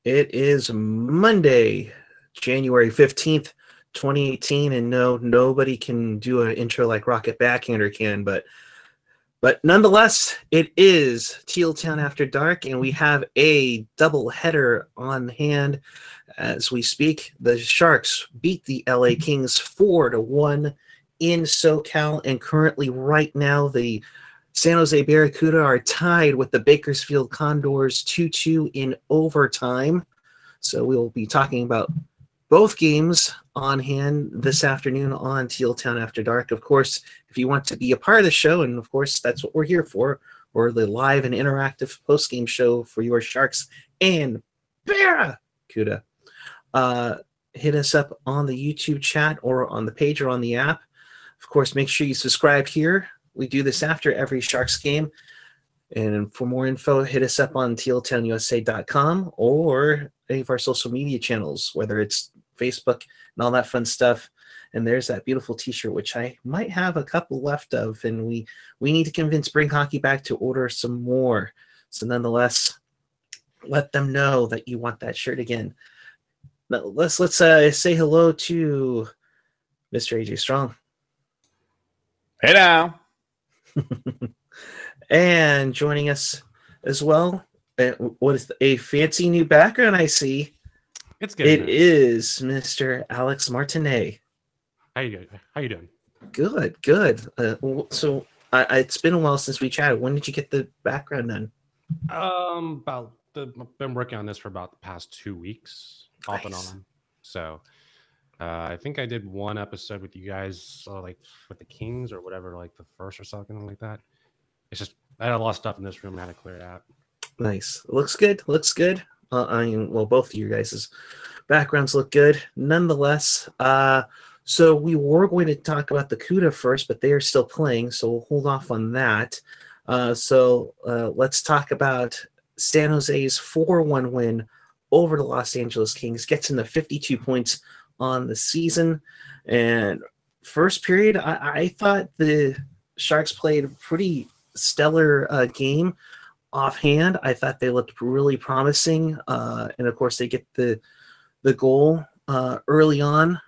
It is Monday, January 15th, 2018, and no, nobody can do an intro like Rocket Backhander can, but nonetheless, it is Teal Town After Dark, and we have a double header on hand as we speak. The Sharks beat the LA Kings 4-1 in SoCal, and currently right now the San Jose Barracuda are tied with the Bakersfield Condors 2-2 in overtime. So we'll be talking about both games on hand this afternoon on Teal Town After Dark. Of course, if you want to be a part of the show, and of course that's what we're here for, we're the live and interactive post-game show for your Sharks and Barracuda. Hit us up on the YouTube chat or on the page or on the app. Of course, make sure you subscribe here. We do this after every Sharks game. And for more info, hit us up on tealtownusa.com or any of our social media channels, whether it's Facebook and all that fun stuff. And there's that beautiful t-shirt, which I might have a couple left of. And we need to convince Bring Hockey back to order some more. So nonetheless, let them know that you want that shirt again. Now, let's say hello to Mr. AJ Strong. Hey now. And joining us as well, what is a fancy new background I see? It's good. It is Mr. Alex Martinet. How you doing? Good. So it's been a while since we chatted. When did you get the background done? I've been working on this for about the past 2 weeks, off and on. So I think I did one episode with you guys, like with the Kings or whatever, like the first or something like that. It's just I had a lot of stuff in this room. I had to clear it out. Nice. Looks good. Both of you guys' backgrounds look good. Nonetheless, so we were going to talk about the CUDA first, but they are still playing, so we'll hold off on that. So let's talk about San Jose's 4-1 win over the Los Angeles Kings. Gets into 52 points on the season. And first period, I thought the Sharks played a pretty stellar game offhand. I thought they looked really promising. And of course, they get the goal early on.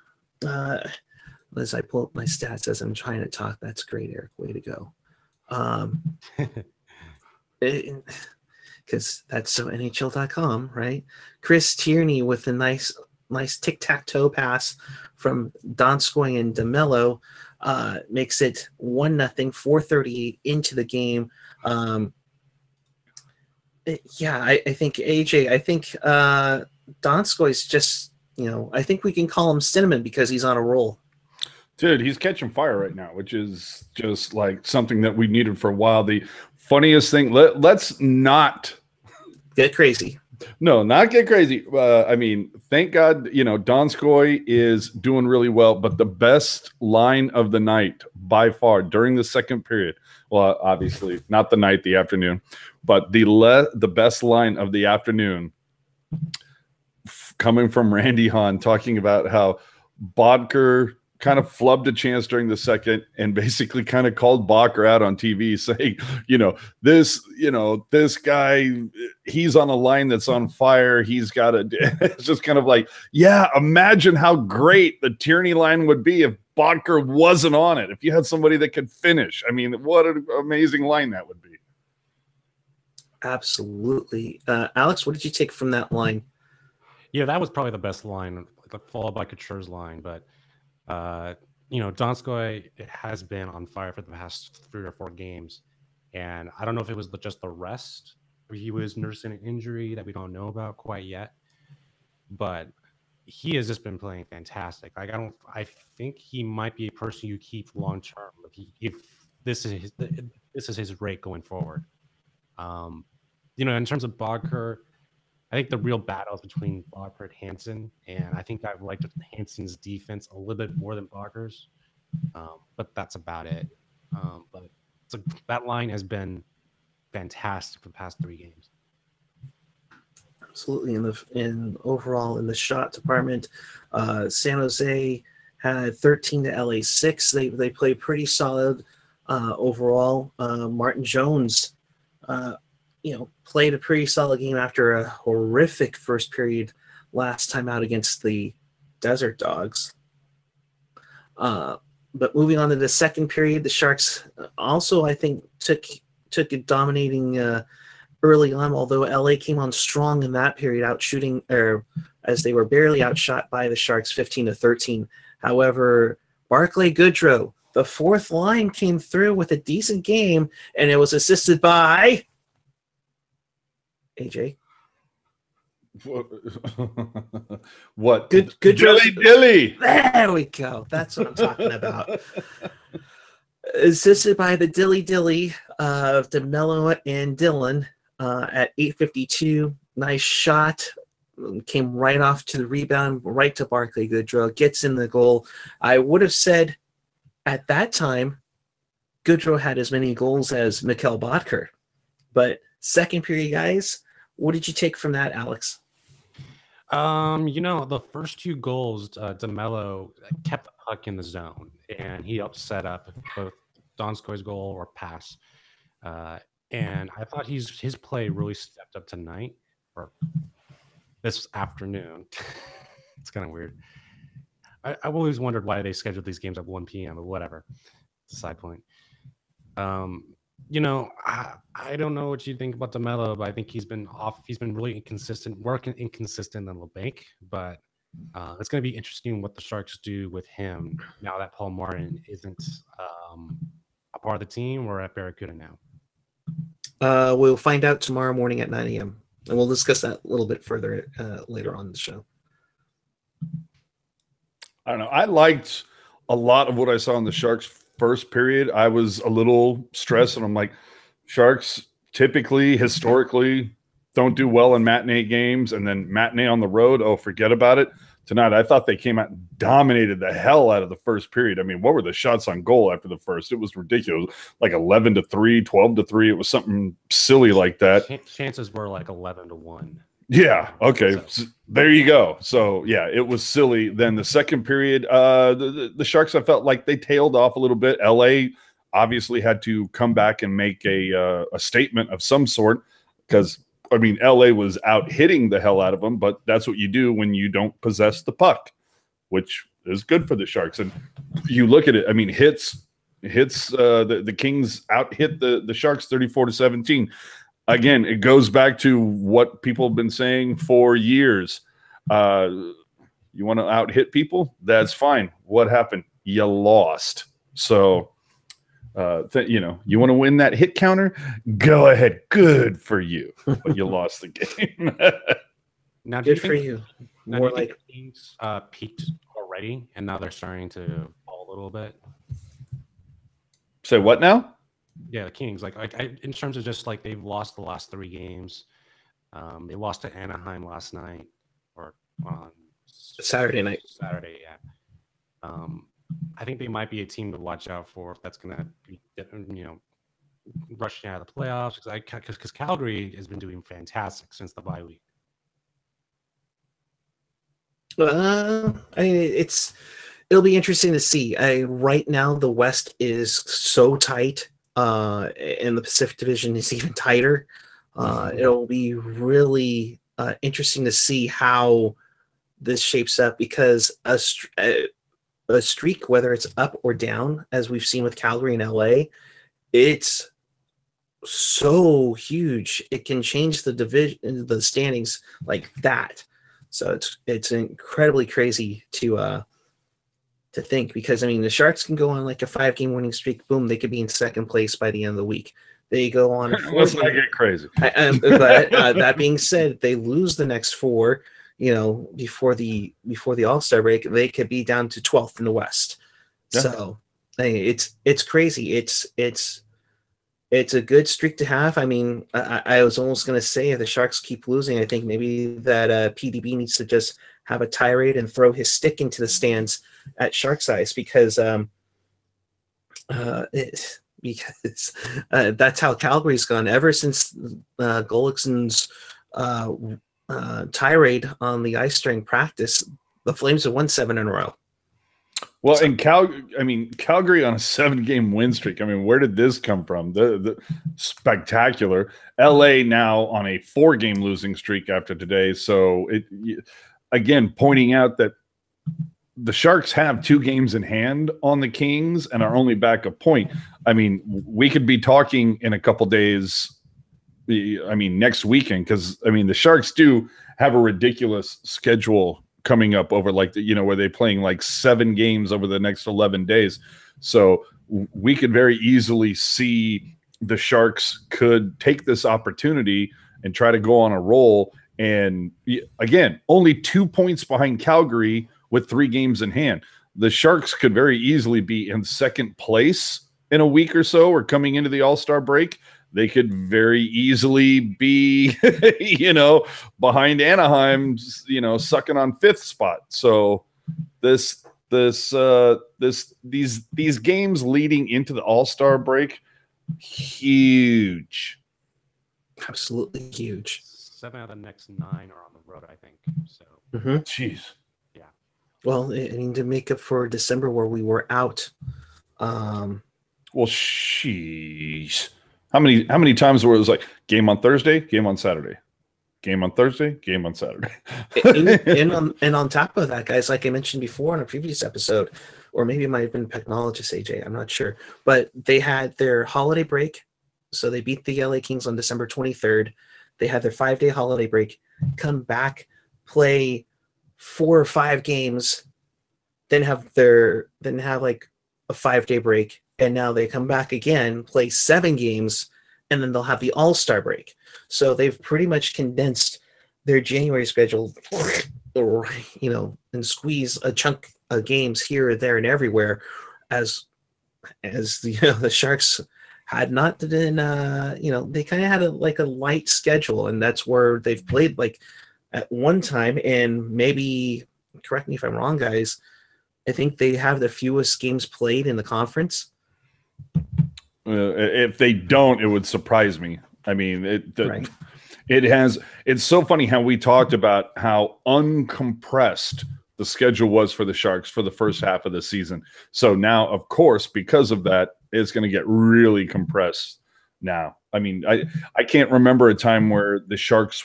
As I pull up my stats as I'm trying to talk, that's great, Eric. Way to go. Because that's so NHL.com, right? Chris Tierney with a nice tic-tac-toe pass from Donskoy and DeMello makes it 1-0, 4:38 into the game. I think AJ, Donskoy's just, I think we can call him Cinnamon because he's on a roll. Dude, he's catching fire right now, which is just like something that we needed for a while. The funniest thing, let's not get crazy. No, not get crazy. I mean, thank God, Donskoy is doing really well, but the best line of the night by far during the second period, well, obviously not the night, the afternoon, but the best line of the afternoon coming from Randy Hahn talking about how Bodker kind of flubbed a chance during the second and basically kind of called Bacher out on TV saying, this guy, he's on a line that's on fire. He's got it's just kind of like, yeah, imagine how great the Tierney line would be if Bacher wasn't on it. If you had somebody that could finish. I mean, what an amazing line that would be. Absolutely. Alex, what did you take from that line? Yeah, that was probably the best line, followed by Couture's line, but Donskoy has been on fire for the past 3 or 4 games. And I don't know if it was just the rest or he was nursing an injury that we don't know about quite yet. But he has just been playing fantastic. I think he might be a person you keep long term if this is his rate going forward. In terms of Bodker, I think the real battle is between Bacher and Hansen, and I think I've liked Hansen's defense a little bit more than Bacher's, but that's about it. That line has been fantastic for the past 3 games. Absolutely. Overall in the shot department, San Jose had 13 to LA 6. They played pretty solid overall. Martin Jones played a pretty solid game after a horrific first period last time out against the Desert Dogs. But moving on to the second period, the Sharks also, I think, took it dominating early on, although LA came on strong in that period, outshooting, or as they were barely outshot by the Sharks 15-13. However, Barclay Goodrow, the fourth line, came through with a decent game, and it was assisted by AJ. What? Good Dilly. There we go. That's what I'm talking about. Assisted by the Dilly of DeMello and Dylan at 8:52. Nice shot. Came right off to the rebound, right to Barclay Goodrow. Gets in the goal. I would have said at that time, Goodrow had as many goals as Mikkel Boedker. But second period, guys, what did you take from that, Alex? The first two goals, DeMello kept the puck in the zone, and he helped set up both Donskoy's goal or pass. And I thought his play really stepped up tonight, or this afternoon. It's kind of weird. I've always wondered why they scheduled these games at 1 p.m., but whatever. It's a side point. I don't know what you think about DeMello, but I think he's been off. He's been really inconsistent, working inconsistent on the bank. But it's going to be interesting what the Sharks do with him now that Paul Martin isn't a part of the team. We're at Barracuda now. We'll find out tomorrow morning at 9 a.m. And we'll discuss that a little bit further later on in the show. I don't know. I liked a lot of what I saw in the Sharks first period. I was a little stressed, and I'm like, Sharks typically, historically, don't do well in matinee games, and then matinee on the road, oh, forget about it. Tonight, I thought they came out and dominated the hell out of the first period. I mean, what were the shots on goal after the first? It was ridiculous. Like 11-3, 12-3. It was something silly like that. Chances were like 11-1. Yeah. Okay. So, there you go. So yeah, it was silly. Then the second period, the Sharks, I felt like they tailed off a little bit. LA obviously had to come back and make a statement of some sort, because I mean, LA was out hitting the hell out of them, but that's what you do when you don't possess the puck, which is good for the Sharks. And you look at it, I mean, hits. The Kings out hit the Sharks 34-17. Again, it goes back to what people have been saying for years. You want to out hit people? That's fine. What happened? You lost. So, you want to win that hit counter? Go ahead. Good for you. But you lost the game. Now, good for you. More like the Kings peaked already, and now they're starting to fall a little bit. Say what now? Yeah, the Kings, in terms of just like they've lost the last 3 games. They lost to Anaheim last night, or on Saturday night. Yeah. I think they might be a team to watch out for if that's going to be, rushing out of the playoffs. Because Calgary has been doing fantastic since the bye week. I mean, it'll be interesting to see. Right now, the West is so tight. And the Pacific Division is even tighter. It'll be really interesting to see how this shapes up, because a streak, whether it's up or down, as we've seen with Calgary and LA, it's so huge. It can change the division, the standings like that. So it's incredibly crazy to think, because I mean, the Sharks can go on like a 5-game winning streak. Boom, they could be in second place by the end of the week. They go on. Let's not get crazy. But that being said, they lose the next 4. Before the All-Star break, they could be down to 12th in the West. Yeah. So it's crazy. It's a good streak to have. I mean, I was almost going to say, if the Sharks keep losing, I think maybe that PDB needs to just have a tirade and throw his stick into the stands at Shark size, because that's how Calgary's gone ever since Gullickson's tirade on the ice during practice. The Flames have won 7 in a row. Well, so, Calgary on a 7-game win streak. I mean, where did this come from? The spectacular. LA now on a 4-game losing streak after today. So again, pointing out that the Sharks have 2 games in hand on the Kings and are only back a point. I mean, we could be talking in a couple days. I mean, next weekend, because the Sharks do have a ridiculous schedule coming up over where they're playing like 7 games over the next 11 days. So we could very easily see the Sharks could take this opportunity and try to go on a roll. And again, only 2 points behind Calgary with 3 games in hand. The Sharks could very easily be in second place in a week or so, or coming into the All-Star break. They could very easily be, behind Anaheim, sucking on 5th spot. So these games leading into the All-Star break, huge, absolutely huge. 7 out of the next 9 are on the road, I think. So, jeez, yeah. Well, I mean, to make up for December where we were out. Well, sheesh. How many times were it was like game on Thursday, game on Saturday, game on Thursday, game on Saturday? and on top of that, guys, like I mentioned before in a previous episode, or maybe it might have been Technologist AJ, I'm not sure, but they had their holiday break, so they beat the LA Kings on December 23rd. They had their 5-day holiday break, come back, play 4 or 5 games, then have like a 5-day break. And now they come back again, play 7 games, and then they'll have the All-Star break. So they've pretty much condensed their January schedule, and squeeze a chunk of games here, there, and everywhere, as the Sharks had not been, they kind of had a light schedule, and that's where they've played at one time, and maybe, correct me if I'm wrong, guys, I think they have the fewest games played in the conference. If they don't, it would surprise me. I mean, right. It's so funny how we talked about how uncompressed the schedule was for the Sharks for the first half of the season. So now, of course, because of that, it's going to get really compressed now. I mean, I can't remember a time where the Sharks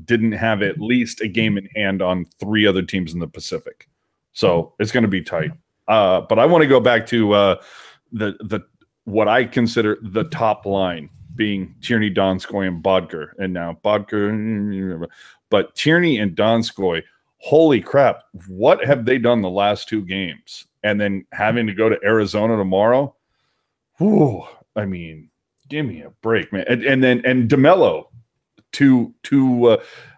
didn't have at least a game in hand on 3 other teams in the Pacific. So it's going to be tight. But I want to go back to the what I consider the top line being Tierney, Donskoy, and Bodker. And now Bodker, but Tierney and Donskoy, holy crap, what have they done the last 2 games? And then having to go to Arizona tomorrow. Whew, I mean, give me a break, man. And DeMello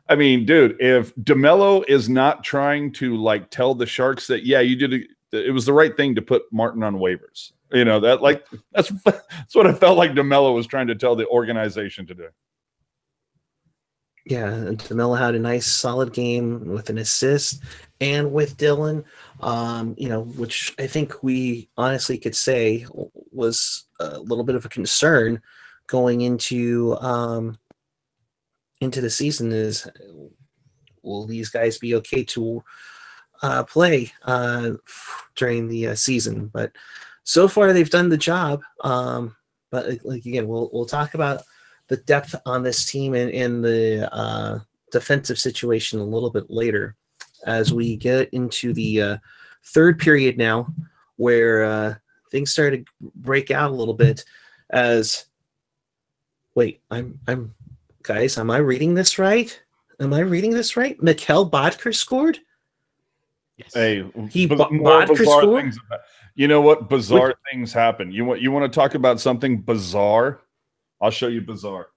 I mean, dude, if DeMello is not trying to tell the Sharks that, yeah, you did it was the right thing to put Martin on waivers. That's what I felt like DeMello was trying to tell the organization to do. Yeah, DeMello had a nice, solid game with an assist and with Dylan, which I think we honestly could say was a little bit of a concern going into the season is, will these guys be okay to play during the season? But so far they've done the job. But again, we'll talk about the depth on this team and the defensive situation a little bit later as we get into the third period now, where things started to break out a little bit. I'm guys, am I reading this right? Mikhail Bodker scored? Yes. Hey, Bodker scored? You know what? Bizarre things happen. You want to talk about something bizarre? I'll show you bizarre.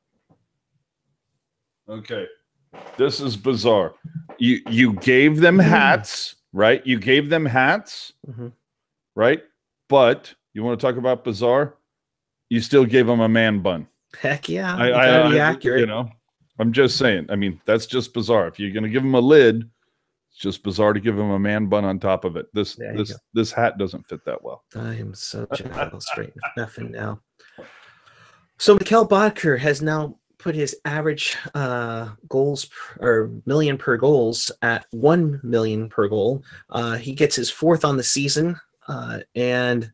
Okay. This is bizarre. You gave them hats, right? You gave them hats, right? But you want to talk about bizarre? You still gave them a man bun. Heck yeah. I be accurate. I'm just saying. I mean, that's just bizarre. If you're going to give them a lid, it's just bizarre to give them a man bun on top of it. This hat doesn't fit that well. I am so jealous right nothing now. So Mikhail Bodker has now put his average goals or million per goals at 1 million per goal. He gets his 4th on the season, and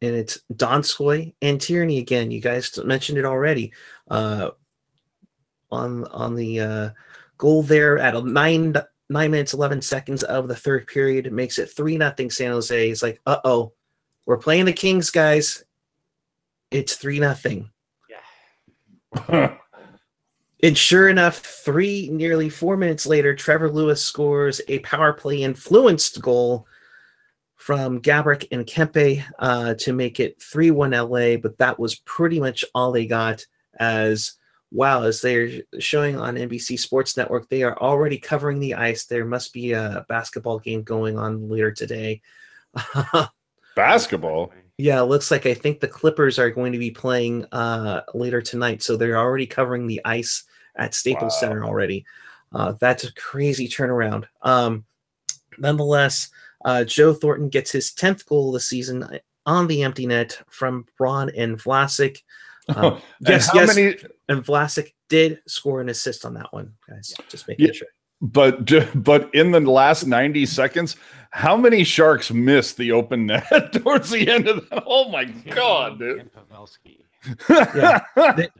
it's Donskoy and Tierney again. You guys mentioned it already. On the goal there at 9 minutes 11 seconds of the 3rd period, it makes it 3-0 San Jose. It's like, we're playing the Kings, guys. It's 3-0. Yeah. And sure enough, nearly 4 minutes later, Trevor Lewis scores a power play influenced goal from Gabrick and Kempe to make it 3-1 LA. But that was pretty much all they got. As they're showing on NBC Sports Network, they are already covering the ice. There must be a basketball game going on later today. Basketball? Yeah, it looks like I think the Clippers are going to be playing later tonight. So they're already covering the ice at Staples Center already. That's a crazy turnaround. Nonetheless, Joe Thornton gets his 10th goal of the season on the empty net from Braun and Vlasic. Yes. And Vlasic did score an assist on that one, guys. Just making sure. But in the last 90 seconds, how many Sharks missed the open net towards the end of that? Oh my God, dude! Yeah,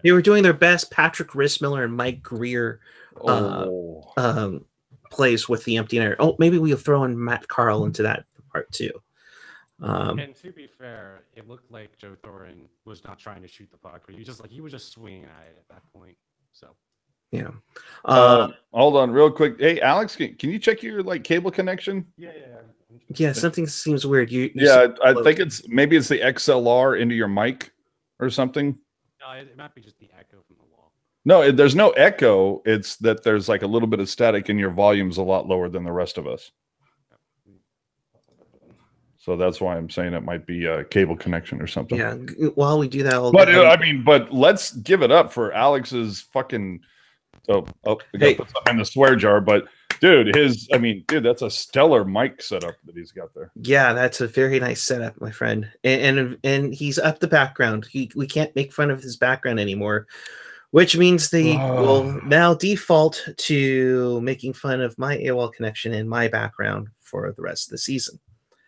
they were doing their best. Patrick Rissmiller and Mike Greer plays with the empty net. Oh, maybe we'll throw in Matt Carl into that part too. And to be fair, it looked like Joe Thornton was not trying to shoot the puck, but he was just swinging at it at that point. So yeah. Hold on, real quick. Hey, Alex, can you check your cable connection? Yeah. Something seems weird. I think maybe it's the XLR into your mic or something. No, it might be just the echo from the wall. No, there's no echo. It's that there's like a little bit of static, and your volume's a lot lower than the rest of us. So that's why I'm saying it might be a cable connection or something. Yeah. While we do that, but let's give it up for Alex's fucking. I gotta put something in the swear jar. But dude, that's a stellar mic setup that he's got there. Yeah, that's a very nice setup, my friend. And he's up the background. We can't make fun of his background anymore, which means they will now default to making fun of my AOL connection and my background for the rest of the season.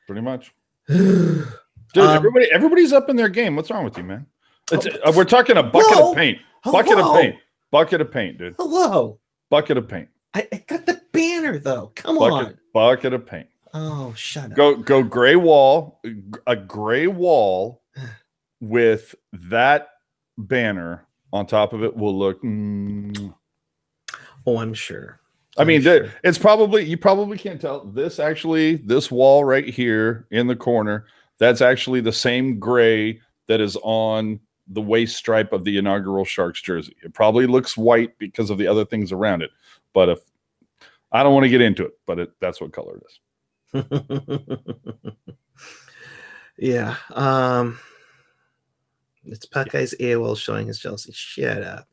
Pretty much. Dude, everybody's up in their game. What's wrong with you, man? We're talking a bucket of paint. Bucket of paint, dude. Hello. Bucket of paint. I got the banner, though. Come on. Bucket of paint. Oh, shut up. Go gray wall. A gray wall with that banner on top of it will look... Oh, I'm sure. It's probably, you probably can't tell this wall right here in the corner, that's actually the same gray that is on the waist stripe of the inaugural Sharks jersey. It probably looks white because of the other things around it, but I don't want to get into it, but that's what color it is. Yeah. It's Puckeye's AOL showing his jealousy. Shut up.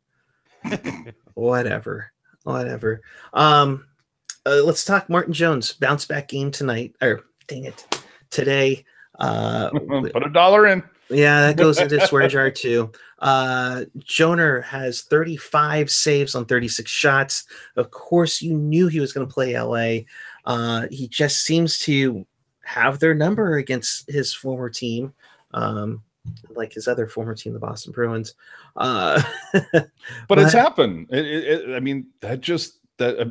Whatever. Let's talk Martin Jones bounce back game tonight, or dang it, today. Put $1 in. Yeah, that goes into swear jar too. Joner has 35 saves on 36 shots. Of course, you knew he was going to play LA. He just seems to have their number against his former team, like his other former team, the Boston Bruins. But it's happened.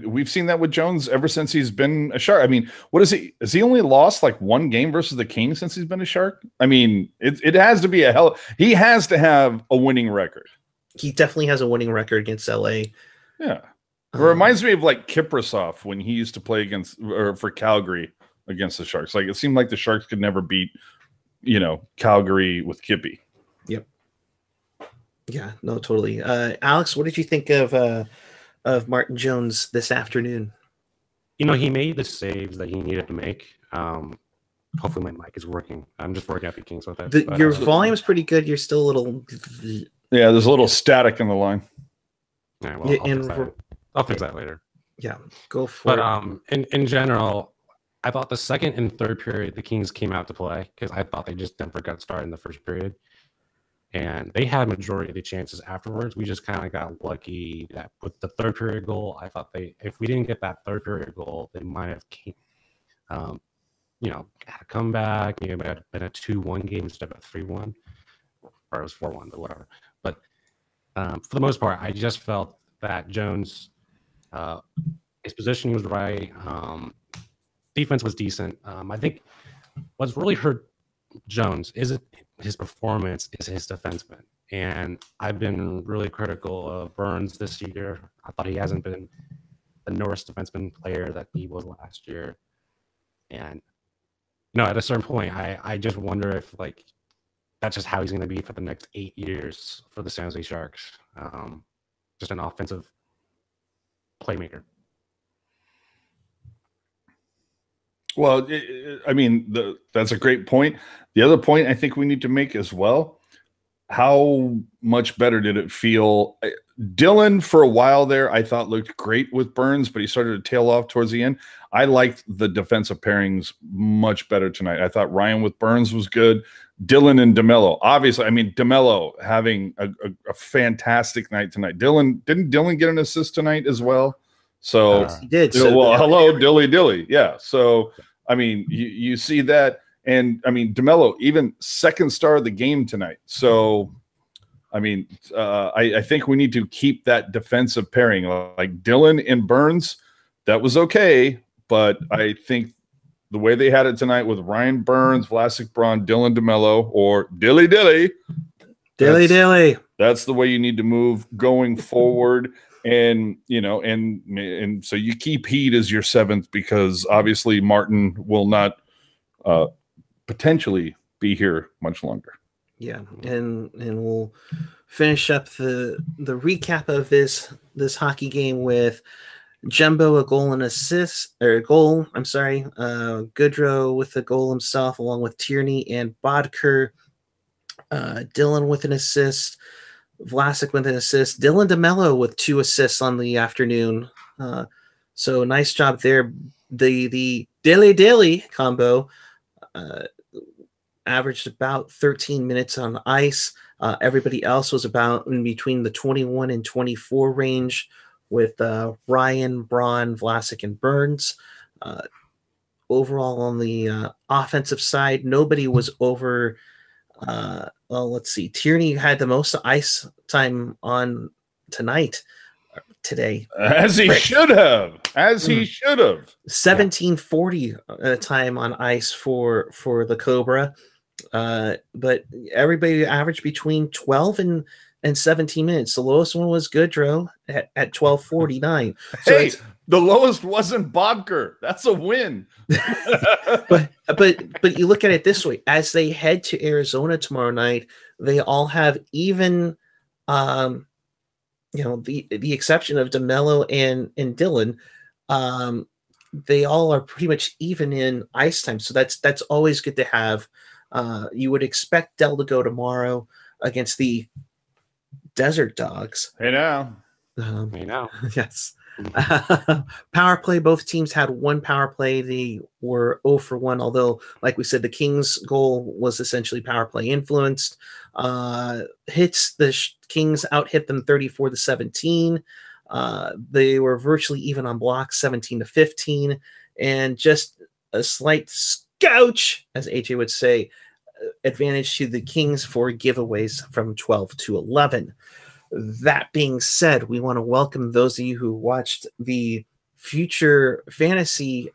We've seen that with Jones ever since he's been a Shark. What is he? Has he only lost like one game versus the Kings since he's been a Shark? It has to be he has to have a winning record. He definitely has a winning record against LA. Yeah. It reminds me of like Kiprasov when he used to play for Calgary against the Sharks. Like it seemed like the Sharks could never beat, Calgary with Kippy. Yep. Yeah, no, totally. Alex, what did you think of Martin Jones this afternoon? He made the saves that he needed to make. Hopefully my mic is working. I'm just working out the Kings with it. Your volume is pretty good. You're still a little... Yeah, there's a little static in the line. All right, well, I'll fix that later. Yeah, go for it. In general, I thought the second and third period, the Kings came out to play because I thought they just never got started in the first period. and they had majority of the chances afterwards. We just kind of got lucky that with the third period goal, I thought if we didn't get that third period goal, they might have had a comeback. Maybe it might have been a 2-1 game instead of a 3-1, or it was 4-1, but whatever. But for the most part, I just felt that Jones, his positioning was right. Defense was decent. I think what's really hurt Jones isn't his performance, is his defenseman. And I've been really critical of Burns this year. I thought he hasn't been the Norris defenseman player that he was last year. And at a certain point, I just wonder if that's just how he's going to be for the next 8 years for the San Jose Sharks. Just an offensive playmaker. Well, that's a great point. The other point I think we need to make as well, how much better did it feel? Dylan, for a while there, I thought looked great with Burns, but he started to tail off towards the end. I liked the defensive pairings much better tonight. I thought Ryan with Burns was good. Dylan and DeMello. Obviously, DeMello having a fantastic night tonight. Didn't Dylan get an assist tonight as well? So yes, he did. Hello, Dilly. Yeah. So, you see that. And, DeMello, even second star of the game tonight. So, I think we need to keep that defensive pairing. Like Dylan and Burns, that was okay. But I think the way they had it tonight with Ryan Burns, Vlasic Braun, Dylan DeMello, or Dilly. That's the way you need to move going forward. And, and so you keep Heat as your seventh, because obviously Martin will not potentially be here much longer. Yeah. And we'll finish up the recap of this hockey game with Jumbo a goal and assist, or a goal. I'm sorry. Goodrow with a goal himself, along with Tierney and Bodker. Dylan with an assist. Vlasic with an assist. Dylan DeMello with 2 assists on the afternoon. So nice job there. The Dilly combo averaged about 13 minutes on ice. Everybody else was about in between the 21 and 24 range, with Ryan, Braun, Vlasic, and Burns. Overall, on the offensive side, nobody was over. Let's see. Tierney had the most ice time on today. As he should have. 1740 time on ice for the Cobra. But everybody averaged between 12 and 17 minutes. The lowest one was Goodrow at 12:49. So the lowest wasn't Bodker. That's a win. but you look at it this way: as they head to Arizona tomorrow night, they all have even, the exception of DeMello and Dylan, they all are pretty much even in ice time. So that's always good to have. You would expect Dell to go tomorrow against the Desert Dogs. Hey now. Yes. Power play, both teams had 1 power play. They were 0 for 1, although, like we said, the Kings' goal was essentially power play influenced. Hits, the Kings out-hit them 34-17. They were virtually even on blocks, 17-15, and just a slight scouch, as AJ would say, advantage to the Kings for giveaways from 12-11. That being said, we want to welcome those of you who watched the future fantasy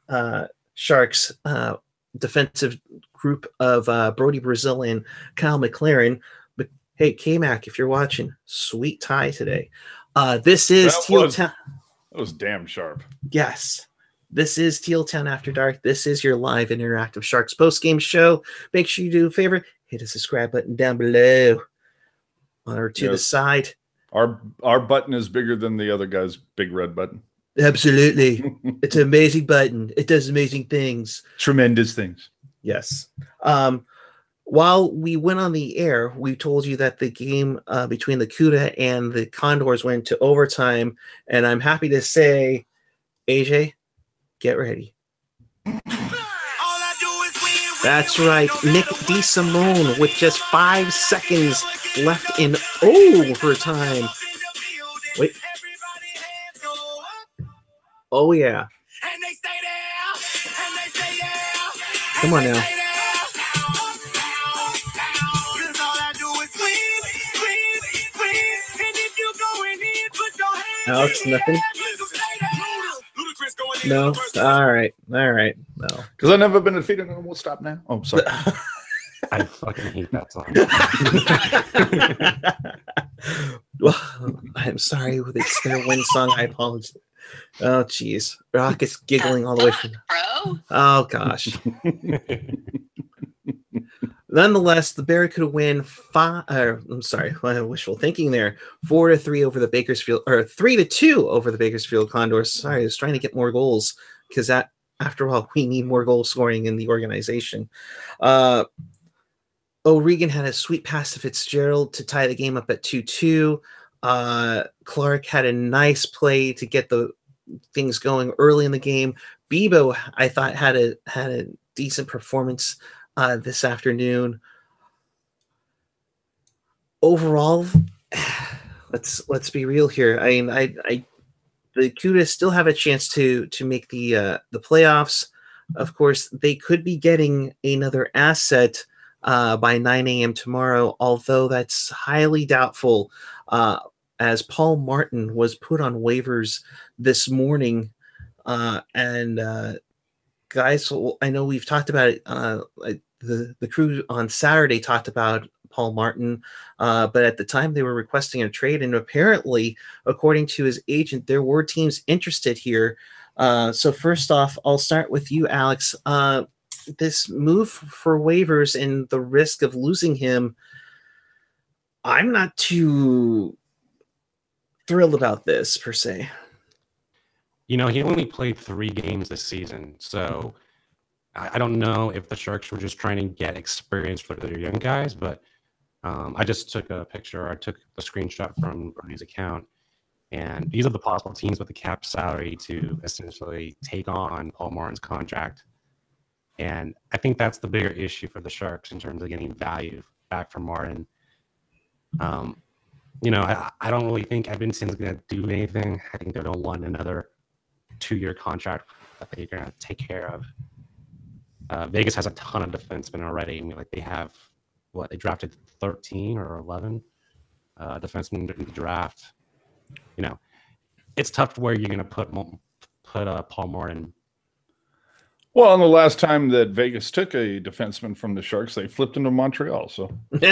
Sharks defensive group of Brody Brazil and Kyle McLaren. But hey, K-Mac, if you're watching, sweet tie today. This is Teal Town. That was damn sharp. Yes. This is Teal Town After Dark. This is your live interactive Sharks post-game show. Make sure you do a favor, hit the subscribe button down below or to the side. Our button is bigger than the other guy's big red button. Absolutely. It's an amazing button. It does amazing things. Tremendous things. Yes. While we went on the air, we told you that the game between the CUDA and the Condors went to overtime. And I'm happy to say, AJ, get ready. That's right. Nick DeSimone with just 5 seconds left in overtime. Wait. Oh, yeah. Come on now. Alex, nothing? No? All right. No. Because I've never been defeated and we'll stop now. Oh, sorry. I fucking hate that song. Well, I'm sorry. It's their win song. I apologize. Oh, jeez. Rock is giggling all the way from... Oh, gosh. Nonetheless, the Barracuda win wishful thinking there. 4-3 over the Bakersfield, or 3-2 over the Bakersfield Condors. Sorry, I was trying to get more goals because that, after all, we need more goal scoring in the organization. O'Regan had a sweet pass to Fitzgerald to tie the game up at 2-2. Clark had a nice play to get the things going early in the game. Bebo, I thought, had a decent performance this afternoon. Overall, let's be real here. I mean, the Cudas still have a chance to make the playoffs. Of course, they could be getting another asset by 9 a.m. tomorrow, although that's highly doubtful, as Paul Martin was put on waivers this morning. Guys, I know we've talked about it. The crew on Saturday talked about Paul Martin, but at the time they were requesting a trade, and apparently, according to his agent, there were teams interested here. So first off, I'll start with you, Alex. This move for waivers and the risk of losing him, I'm not too thrilled about this per se. You know, he only played 3 games this season, so I don't know if the Sharks were just trying to get experience for their young guys, but I just took a picture. I took a screenshot from Bernie's account, and these are the possible teams with the cap salary to essentially take on Paul Martin's contract. And I think that's the bigger issue for the Sharks in terms of getting value back from Martin. You know, I don't really think Edmonton's going to do anything. I think they're going to want another 2-year contract that they're going to take care of. Vegas has a ton of defensemen already. I mean, like, they have, they drafted 13 or 11 defensemen in the draft. You know, it's tough where you're going to put Paul Martin. Well, and the last time that Vegas took a defenseman from the Sharks, they flipped into Montreal. So, and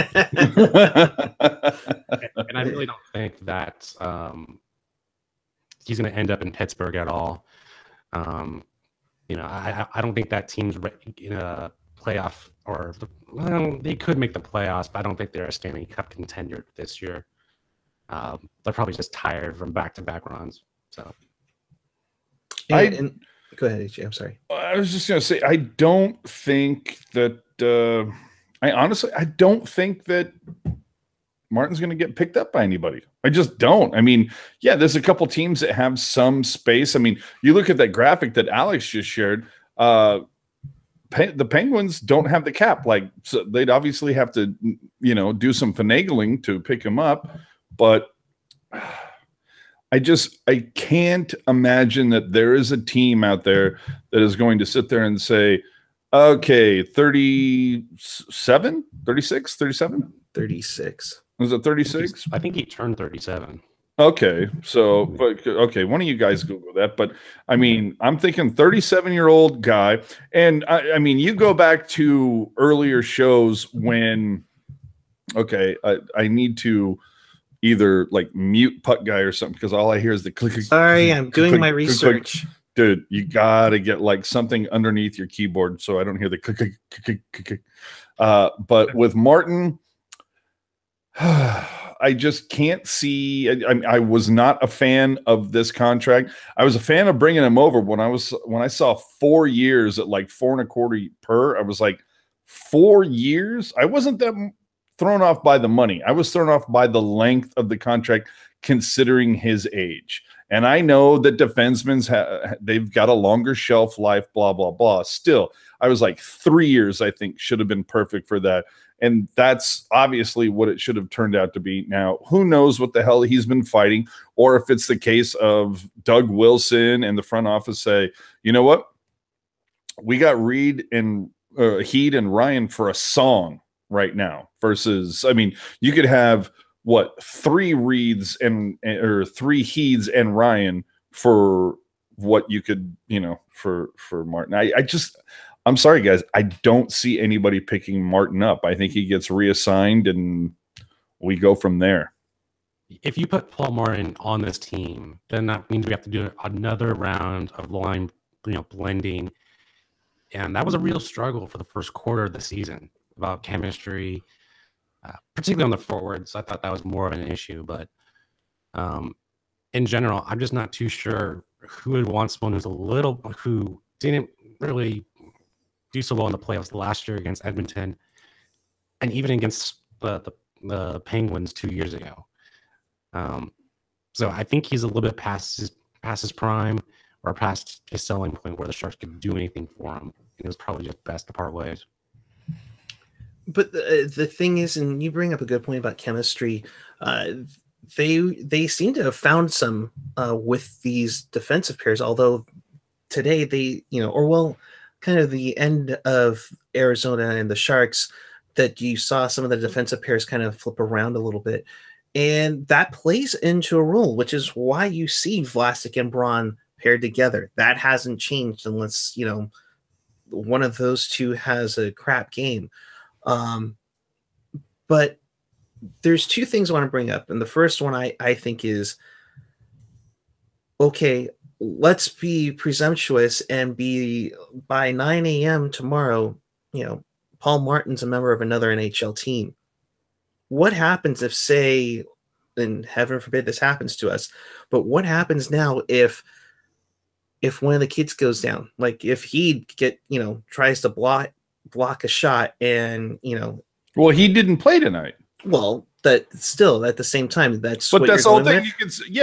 I really don't think that he's going to end up in Pittsburgh at all. You know, I don't think that team's in a playoff, or they could make the playoffs, but I don't think they're a Stanley Cup contender this year. They're probably just tired from back-to-back runs. So, Go ahead, AJ. I'm sorry. I was just going to say, I don't think that I don't think that Martin's going to get picked up by anybody. I just don't. I mean, yeah, there's a couple teams that have some space. I mean, you look at that graphic that Alex just shared. The Penguins don't have the cap. Like, so they'd obviously have to, you know, do some finagling to pick him up. But I can't imagine that there is a team out there that is going to sit there and say, okay, 37, 36, 37? 36. Was it 36? I think he turned 37. Okay, so okay, one of you guys Google that, but I mean, I'm thinking 37-year-old guy, and I mean, you go back to earlier shows when, okay, I need to either like mute Puck Guy or something because all I hear is the click. Sorry, I'm doing my research. Dude, you gotta get like something underneath your keyboard so I don't hear the click. But with Martin, I just can't see. I was not a fan of this contract. I was a fan of bringing him over when I saw 4 years at like $4.25 per. I was like, 4 years? I wasn't that thrown off by the money. I was thrown off by the length of the contract, considering his age. And I know that defensemen's they've got a longer shelf life, blah, blah, blah. Still, I was like 3 years, I think, should have been perfect for that. And that's obviously what it should have turned out to be. Now, who knows what the hell he's been fighting, or if it's the case of Doug Wilson and the front office say, you know what? We got Heed and Ryan for a song right now versus, I mean, you could have what, 3 Reeds or 3 Heeds and Ryan for what you could, for Martin. I'm sorry, guys. I don't see anybody picking Martin up. I think he gets reassigned and we go from there. If you put Paul Martin on this team, then that means we have to do another round of line, blending. And that was a real struggle for the first quarter of the season about chemistry, particularly on the forwards. I thought that was more of an issue. But in general, I'm just not too sure who would want someone who didn't really do so well in the playoffs last year against Edmonton, and even against the Penguins 2 years ago. So I think he's a little bit past his prime, or past his selling point where the Sharks could do anything for him. It was probably just best to part ways. But the thing is, and you bring up a good point about chemistry, they seem to have found some with these defensive pairs, although today they, kind of the end of Arizona and the Sharks, that you saw some of the defensive pairs kind of flip around a little bit. And that plays into a role, which is why you see Vlasic and Braun paired together. That hasn't changed unless, one of those two has a crap game. But there's 2 things I want to bring up. And the first one I think is, okay, let's be presumptuous and be by 9 a.m. tomorrow, Paul Martin's a member of another NHL team. What happens if, say, and heaven forbid this happens to us, but what happens now if one of the kids goes down? Like if he tries to block a shot and, Well, he didn't play tonight. Well, that still at the same time, that's but what that's the whole thing. With.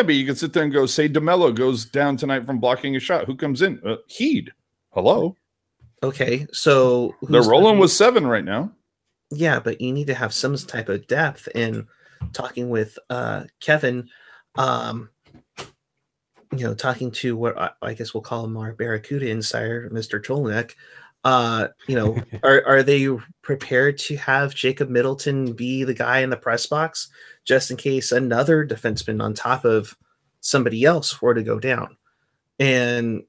But you can sit there and go, say DeMello goes down tonight from blocking a shot. Who comes in? Heed. Hello. Okay, so they're rolling with 7 right now. Yeah, but you need to have some type of depth. And talking with Kevin, talking to what I guess we'll call him our Barracuda insider, Mr. Tolnick. Are they prepared to have Jacob Middleton be the guy in the press box just in case another defenseman on top of somebody else were to go down? And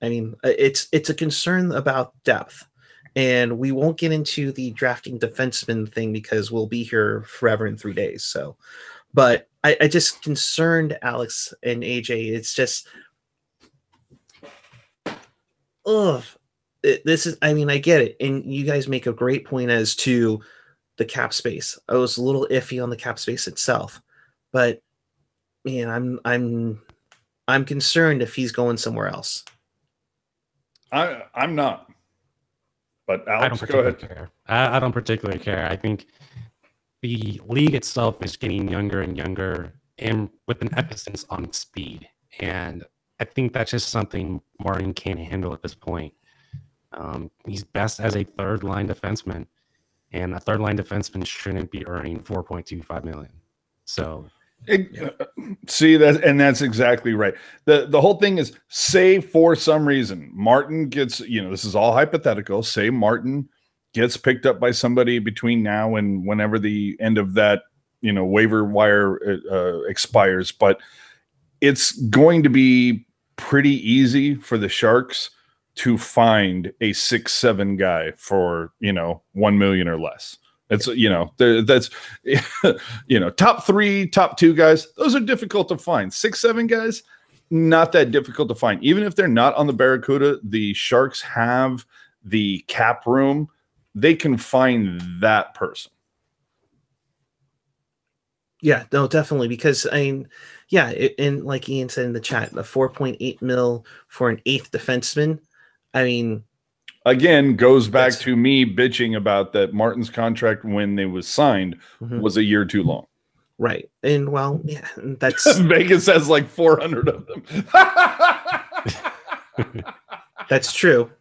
I mean, it's a concern about depth, and we won't get into the drafting defenseman thing because we'll be here forever in 3 days. So, but I just concerned Alex and AJ. It's just, this is, I mean, I get it. And you guys make a great point as to the cap space. I was a little iffy on the cap space itself, but man, I'm concerned if he's going somewhere else. I'm not, but Alex, go ahead. Care. I don't particularly care. I think the league itself is getting younger and younger, and with an emphasis on speed. And I think that's just something Martin can't handle at this point. He's best as a third-line defenseman, and a third-line defenseman shouldn't be earning $4.25 million. So, see that, and that's exactly right. The whole thing is, say for some reason Martin gets, this is all hypothetical. Say Martin gets picked up by somebody between now and whenever the end of that, waiver wire expires, but it's going to be pretty easy for the Sharks to find a 6'7" guy for, $1 million or less. It's, that's, top 3, top 2 guys. Those are difficult to find. 6'7" guys, not that difficult to find. Even if they're not on the Barracuda, the Sharks have the cap room. They can find that person. Yeah, no, definitely. Because and like Ian said in the chat, the 4.8 mil for an 8th defenseman. I mean, again, goes back to me bitching about that Martin's contract when they was signed was a year too long. Right. And well, yeah, that's Vegas has like 400 of them. That's true.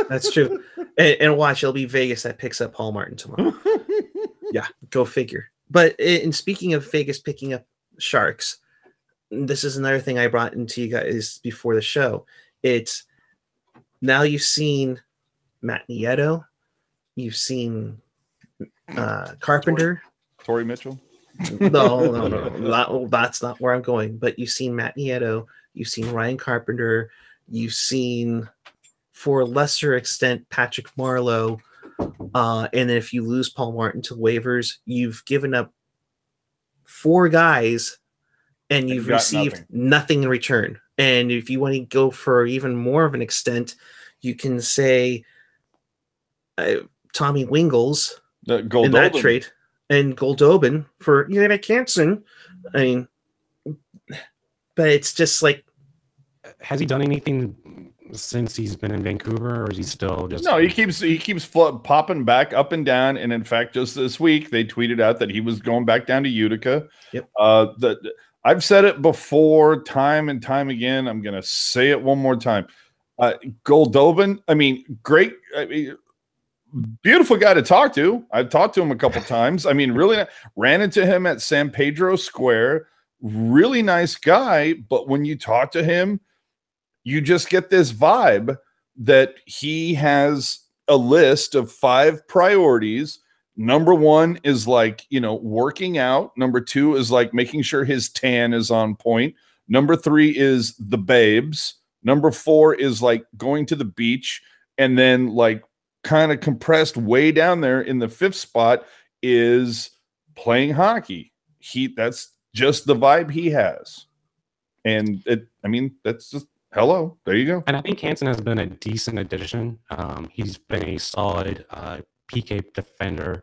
That's true. And watch, it'll be Vegas that picks up Paul Martin tomorrow. Yeah, go figure. But in speaking of Vegas picking up Sharks, this is another thing I brought into you guys before the show. It's now you've seen Matt Nieto, you've seen Carpenter. Torrey Mitchell. No, that's not where I'm going. But you've seen Matt Nieto, you've seen Ryan Carpenter, you've seen, for a lesser extent, Patrick Marleau. And then if you lose Paul Martin to waivers, you've given up 4 guys and you've received nothing in return. And if you want to go for even more of an extent, you can say Tommy Wingles in that trade and Goldobin for Yannick Hansen. I mean, but it's just like, has he done anything since he's been in Vancouver, or is he still just? No, he keeps popping back up and down. And in fact, just this week they tweeted out that he was going back down to Utica. Yep. I've said it before, time and time again. I'm gonna say it one more time. Goldobin, I mean, great. Beautiful guy to talk to. I've talked to him a couple times. I mean, really ran into him at San Pedro Square. Really nice guy, but when you talk to him, you just get this vibe that he has a list of 5 priorities. Number 1 is like, working out. Number 2 is like making sure his tan is on point. Number 3 is the babes. Number 4 is like going to the beach. And then like kind of compressed way down there in the 5th spot is playing hockey. That's just the vibe he has. And that's just, hello, there you go. And I think Hansen has been a decent addition. He's been a solid PK defender.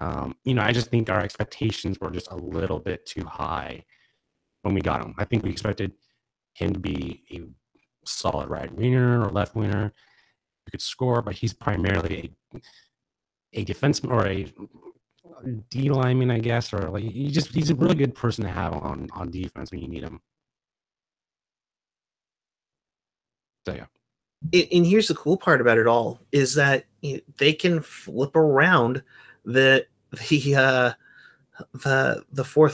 I just think our expectations were just a little bit too high when we got him. I think we expected him to be a solid right winger or left winger who could score, but he's primarily a defenseman or a D lineman, I guess, or like he's a really good person to have on defense when you need him. So yeah. And here's the cool part about it all is that they can flip around the 4th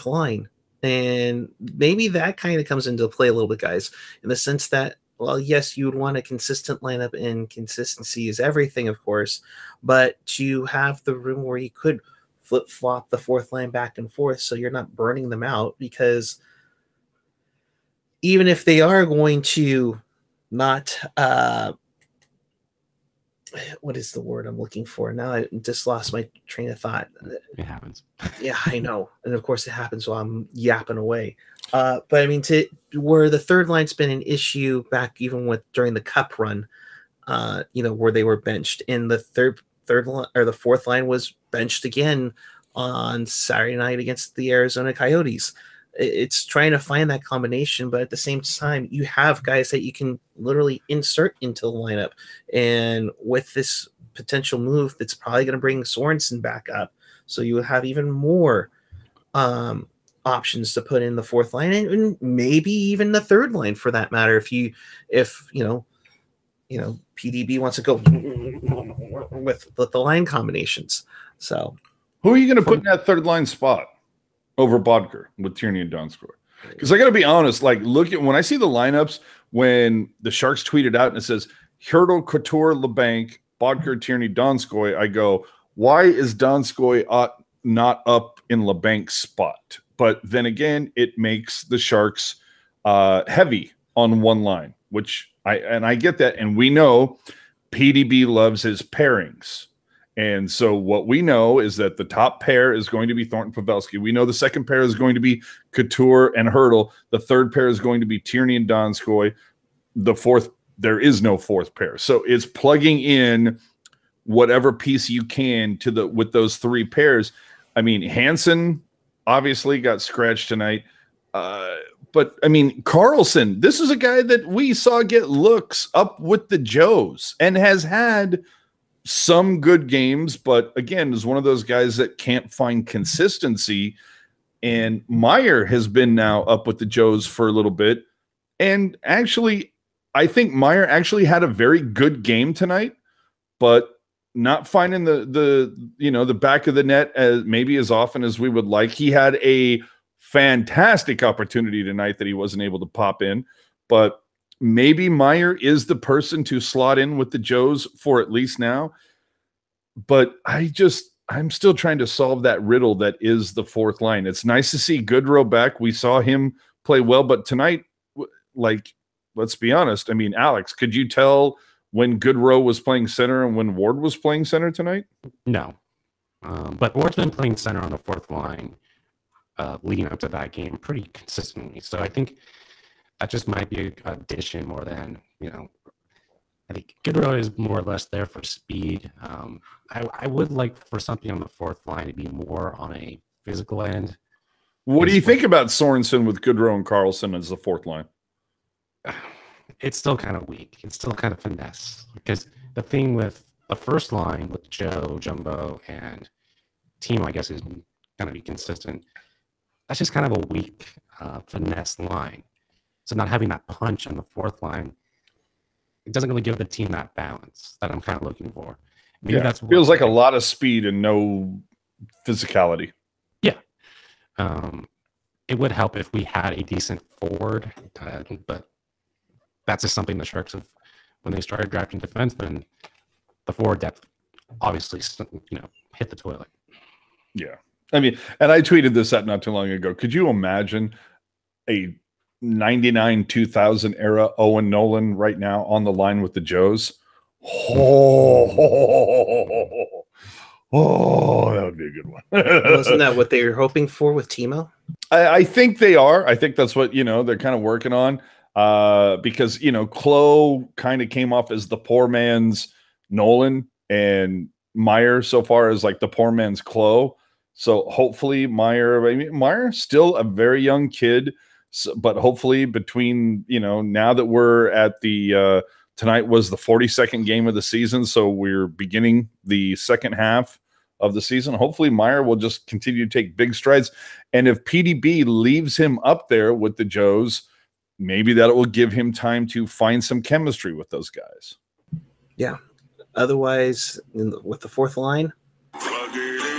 line, and maybe that kind of comes into play a little bit, guys, in the sense that, well, yes, you would want a consistent lineup, and consistency is everything, of course, but to have the room where you could flip-flop the 4th line back and forth so you're not burning them out, because even if they are going to not what is the word I'm looking for? Now I just lost my train of thought. It happens. Yeah, I know. And of course it happens while I'm yapping away. But I mean, where the 3rd line's been an issue back even during the cup run, where they were benched, and the third line or the 4th line was benched again on Saturday night against the Arizona Coyotes. It's trying to find that combination, but at the same time, you have guys that you can literally insert into the lineup. And with this potential move, that's probably going to bring Sorensen back up. So you have even more options to put in the 4th line, and maybe even the 3rd line for that matter. If PDB wants to go with the line combinations. So who are you going to put in that 3rd line spot over Bodker with Tierney and Donskoy? Because I got to be honest, like, look at when I see the lineups when the Sharks tweeted out and it says Hurdle, Couture, LeBanc, Bodker, Tierney, Donskoy, I go, why is Donskoy not up in LeBanc's spot? But then again, it makes the Sharks heavy on one line, which I get that, and we know PDB loves his pairings. And so what we know is that the top pair is going to be Thornton Pavelski. We know the second pair is going to be Couture and Hurdle. The 3rd pair is going to be Tierney and Donskoy. The 4th, there is no 4th pair. So it's plugging in whatever piece you can with those 3 pairs. I mean, Hansen obviously got scratched tonight. But I mean, Carlson, this is a guy that we saw get looks up with the Joes and has had some good games, but again, is one of those guys that can't find consistency. And Meyer has been now up with the Joes for a little bit. And actually, I think Meyer actually had a very good game tonight, but not finding the back of the net as maybe as often as we would like. He had a fantastic opportunity tonight that he wasn't able to pop in, but maybe Meyer is the person to slot in with the Joes for at least now. But I'm still trying to solve that riddle that is the fourth line. It's nice to see Goodrow back. We saw him play well, but tonight, like, let's be honest. I mean, Alex, could you tell when Goodrow was playing center and when Ward was playing center tonight? No. But Ward's been playing center on the fourth line leading up to that game pretty consistently. So I think that just might be an addition more than, I think Goodrow is more or less there for speed. I would like for something on the fourth line to be more on a physical end. What do you think about Sorensen with Goodrow and Carlson as the fourth line? It's still kind of weak. It's still kind of finesse. Because the thing with the first line with Joe, Jumbo, and Team, I guess, is going to be consistent. That's just kind of a weak finesse line. So not having that punch on the fourth line, it doesn't really give the team that balance that I'm kind of looking for. Maybe that's feels like a lot of speed and no physicality. Yeah. It would help if we had a decent forward, but that's just something the Sharks have, when they started drafting defensemen, the forward depth obviously, hit the toilet. Yeah. I mean, and I tweeted this out not too long ago. Could you imagine a 99 2000 era Owen Nolan right now on the line with the Joes? Oh, that would be a good one. Wasn't that what they were hoping for with Timo? I think they are. I think that's what they're kind of working on. Because Klo kind of came off as the poor man's Nolan, and Meyer so far as like the poor man's Klo. So hopefully Meyer's still a very young kid, but hopefully between now that we're at the tonight was the 42nd game of the season, so we're beginning the second half of the season. Hopefully Meyer will just continue to take big strides, and if PDB leaves him up there with the Joes, maybe that will give him time to find some chemistry with those guys. Yeah. Otherwise, with the fourth line, plug it in.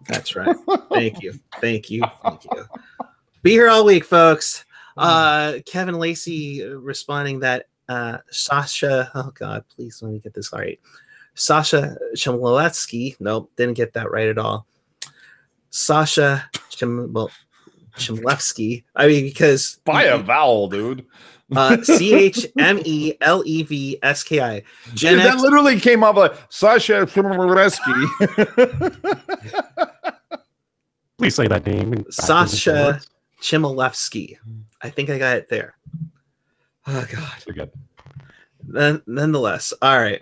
That's right. Thank you. Be here all week, folks. Kevin Lacey responding that Sasha, oh God, please let me get this right. Sasha Chmielecki, nope, didn't get that right at all. Sasha Chmielecki. I mean, because by a vowel, dude. Chmeleski. Dude, that literally came off like Sasha Chmielecki. Please say that name. Sasha Chmielecki. I think I got it there. Oh God. You're good. Nonetheless, all right.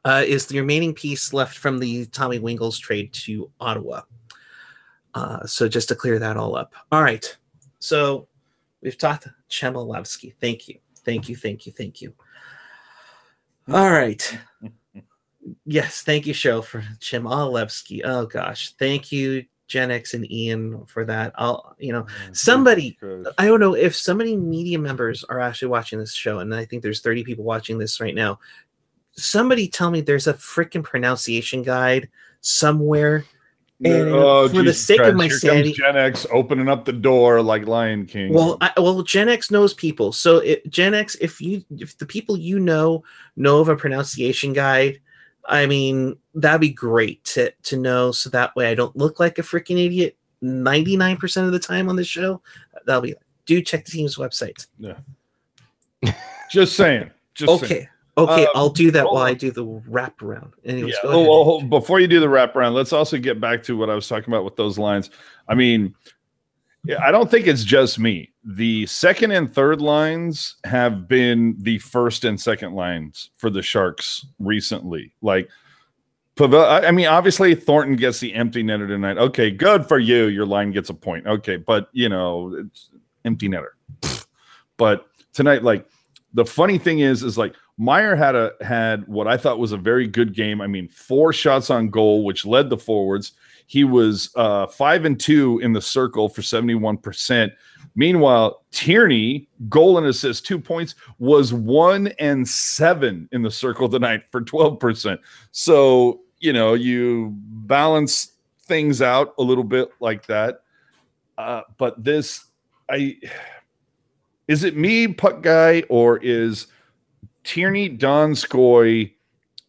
Is the remaining piece left from the Tommy Wingles trade to Ottawa? So just to clear that all up. All right. So we've talked Chmielecki. Thank you. All right. Yes, thank you, show, for Chmielecki. Oh gosh. Thank you, Gen X and Ian, for that. Somebody, I don't know if so many media members are actually watching this show, and I think there's 30 people watching this right now. Somebody tell me there's a freaking pronunciation guide somewhere. And for the sake of my sanity, Gen X opening up the door like Lion King. Well, Gen X knows people. So Gen X, if the people know of a pronunciation guide, I mean, that'd be great to know. So that way I don't look like a freaking idiot 99% of the time on this show. That'll be, do check the team's website. Yeah. Just saying. Okay. Okay, I'll do that while I do the wraparound. Anyways, go ahead. Before you do the wraparound, let's also get back to what I was talking about with those lines. I mean, I don't think it's just me. The second and third lines have been the first and second lines for the Sharks recently. Like, I mean, obviously Thornton gets the empty netter tonight. Okay, good for you. Your line gets a point. Okay, but it's empty netter. But tonight, like, the funny thing is like, Meyer had what I thought was a very good game. I mean, 4 shots on goal, which led the forwards. He was 5 and 2 in the circle for 71%. Meanwhile, Tierney, goal and assist, 2 points, was 1 and 7 in the circle tonight for 12%. So, you balance things out a little bit like that. But is it me, puck guy, or is Tierney Donskoy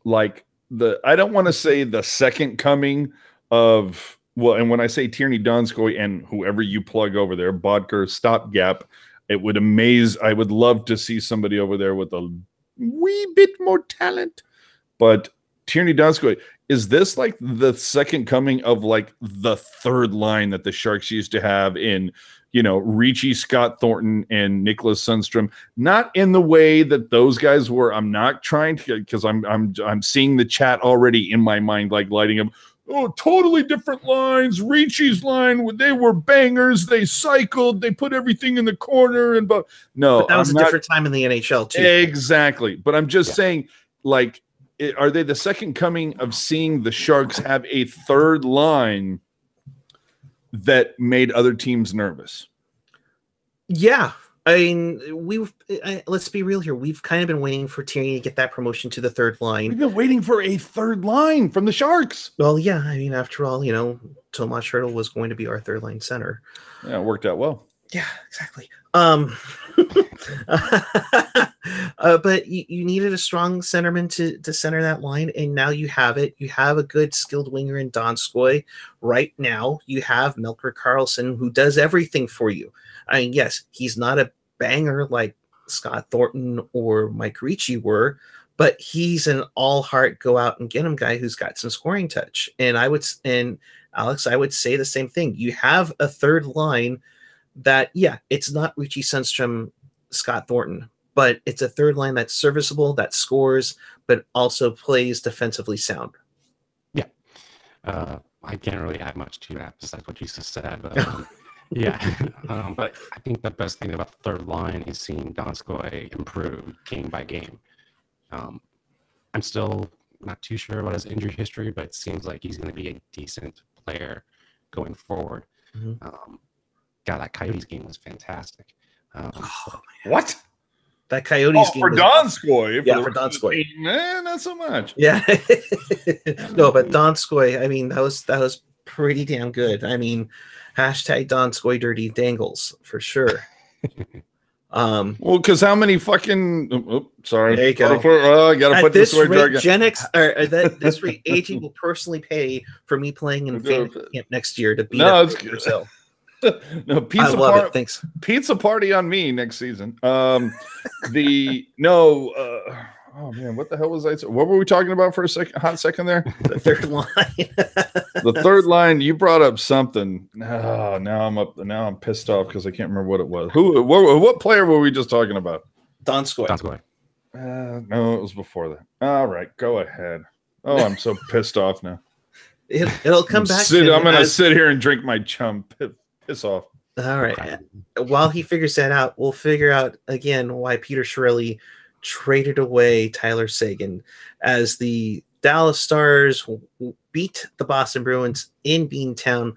like I don't want to say the second coming of, and when I say Tierney Donskoy and whoever you plug over there, Bodker, Stopgap, I would love to see somebody over there with a wee bit more talent. But Tierney Donskoy, is this like the second coming of like the third line that the Sharks used to have in, Ricci, Scott Thornton, and Nicholas Sundstrom? Not in the way that those guys were. I'm not trying to, because I'm seeing the chat already in my mind, like lighting up. Oh, totally different lines. Ricci's line, they were bangers. They cycled. They put everything in the corner. But that was a different time in the NHL too. Exactly. But I'm just saying, like, are they the second coming of seeing the Sharks have a third line that made other teams nervous? Yeah. I mean, let's be real here. We've kind of been waiting for Tierney to get that promotion to the third line. We've been waiting for a third line from the Sharks. Well, yeah. I mean, after all, Tomas Hertl was going to be our third line center. Yeah, it worked out well. Yeah, exactly. But you needed a strong centerman to center that line, and now you have it. You have a good skilled winger in Donskoy. Right now, you have Melker Karlsson, who does everything for you. I mean, yes, he's not a banger like Scott Thornton or Mike Ricci were, but he's an all-heart go out and get him guy who's got some scoring touch. And Alex, I would say the same thing. You have a third line that, yeah, it's not Ricci, Sundstrom, Scott Thornton, but it's a third line that's serviceable, that scores, but also plays defensively sound. Yeah. I can't really add much to that besides what you just said. But, yeah. But I think the best thing about the third line is seeing Donskoy improve game by game. I'm still not too sure about his injury history, but it seems like he's going to be a decent player going forward. Mm-hmm. God, that Coyotes game was fantastic. What? That Coyotes game for Donskoy. Yeah, for Donskoy. Not so much. Yeah. No, but Donskoy, I mean, that was pretty damn good. I mean, hashtag Donskoy dirty dangles for sure. Well, because how many fucking sorry. There you go. I gotta put this away. This rate, AG will personally pay for me playing in fantasy camp next year to beat Brazil. No, I love it. Thanks. Pizza party on me next season. Oh man, what the hell was I? What were we talking about for a hot second there? The third line. The third line. You brought up something. Oh, now I'm pissed off because I can't remember what it was. What player were we just talking about? Donskoy. No, it was before that. All right, go ahead. Oh, I'm so pissed off now. It'll come back. I'm gonna sit here and drink my chum. Piss off. All right. While he figures that out, we'll figure out again why Peter Chiarelli traded away Tyler Seguin as the Dallas Stars beat the Boston Bruins in Beantown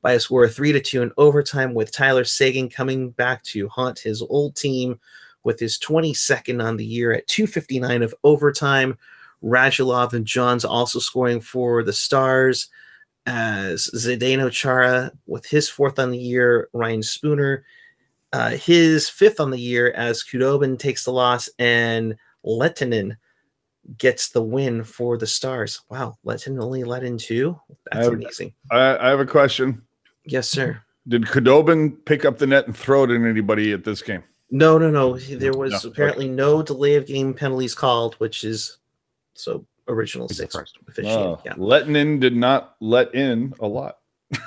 by a score of 3-2 in overtime, with Tyler Seguin coming back to haunt his old team with his 22nd on the year at 2:59 of overtime. Radulov and Johns also scoring for the Stars, as Zdeno Chara with his 4th on the year, Ryan Spooner his 5th on the year, as Khudobin takes the loss and Lehtinen gets the win for the Stars. Wow, Lehtinen only let in 2? That's amazing. I have a question. Yes, sir. Did Khudobin pick up the net and throw it at anybody at this game? No. There was apparently no delay of game penalties called, which is so original 6 officiating. Yeah. Lehtinen did not let in a lot.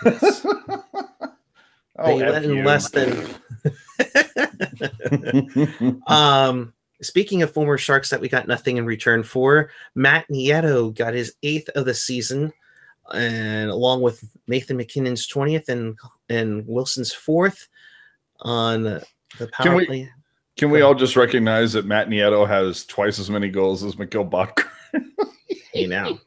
Yes. They let in less than. Speaking of former Sharks that we got nothing in return for, Matt Nieto got his 8th of the season, and along with Nathan McKinnon's 20th and Wilson's 4th on the power play. Can we all just recognize that Matt Nieto has twice as many goals as Mikhail Bodker? Hey, now.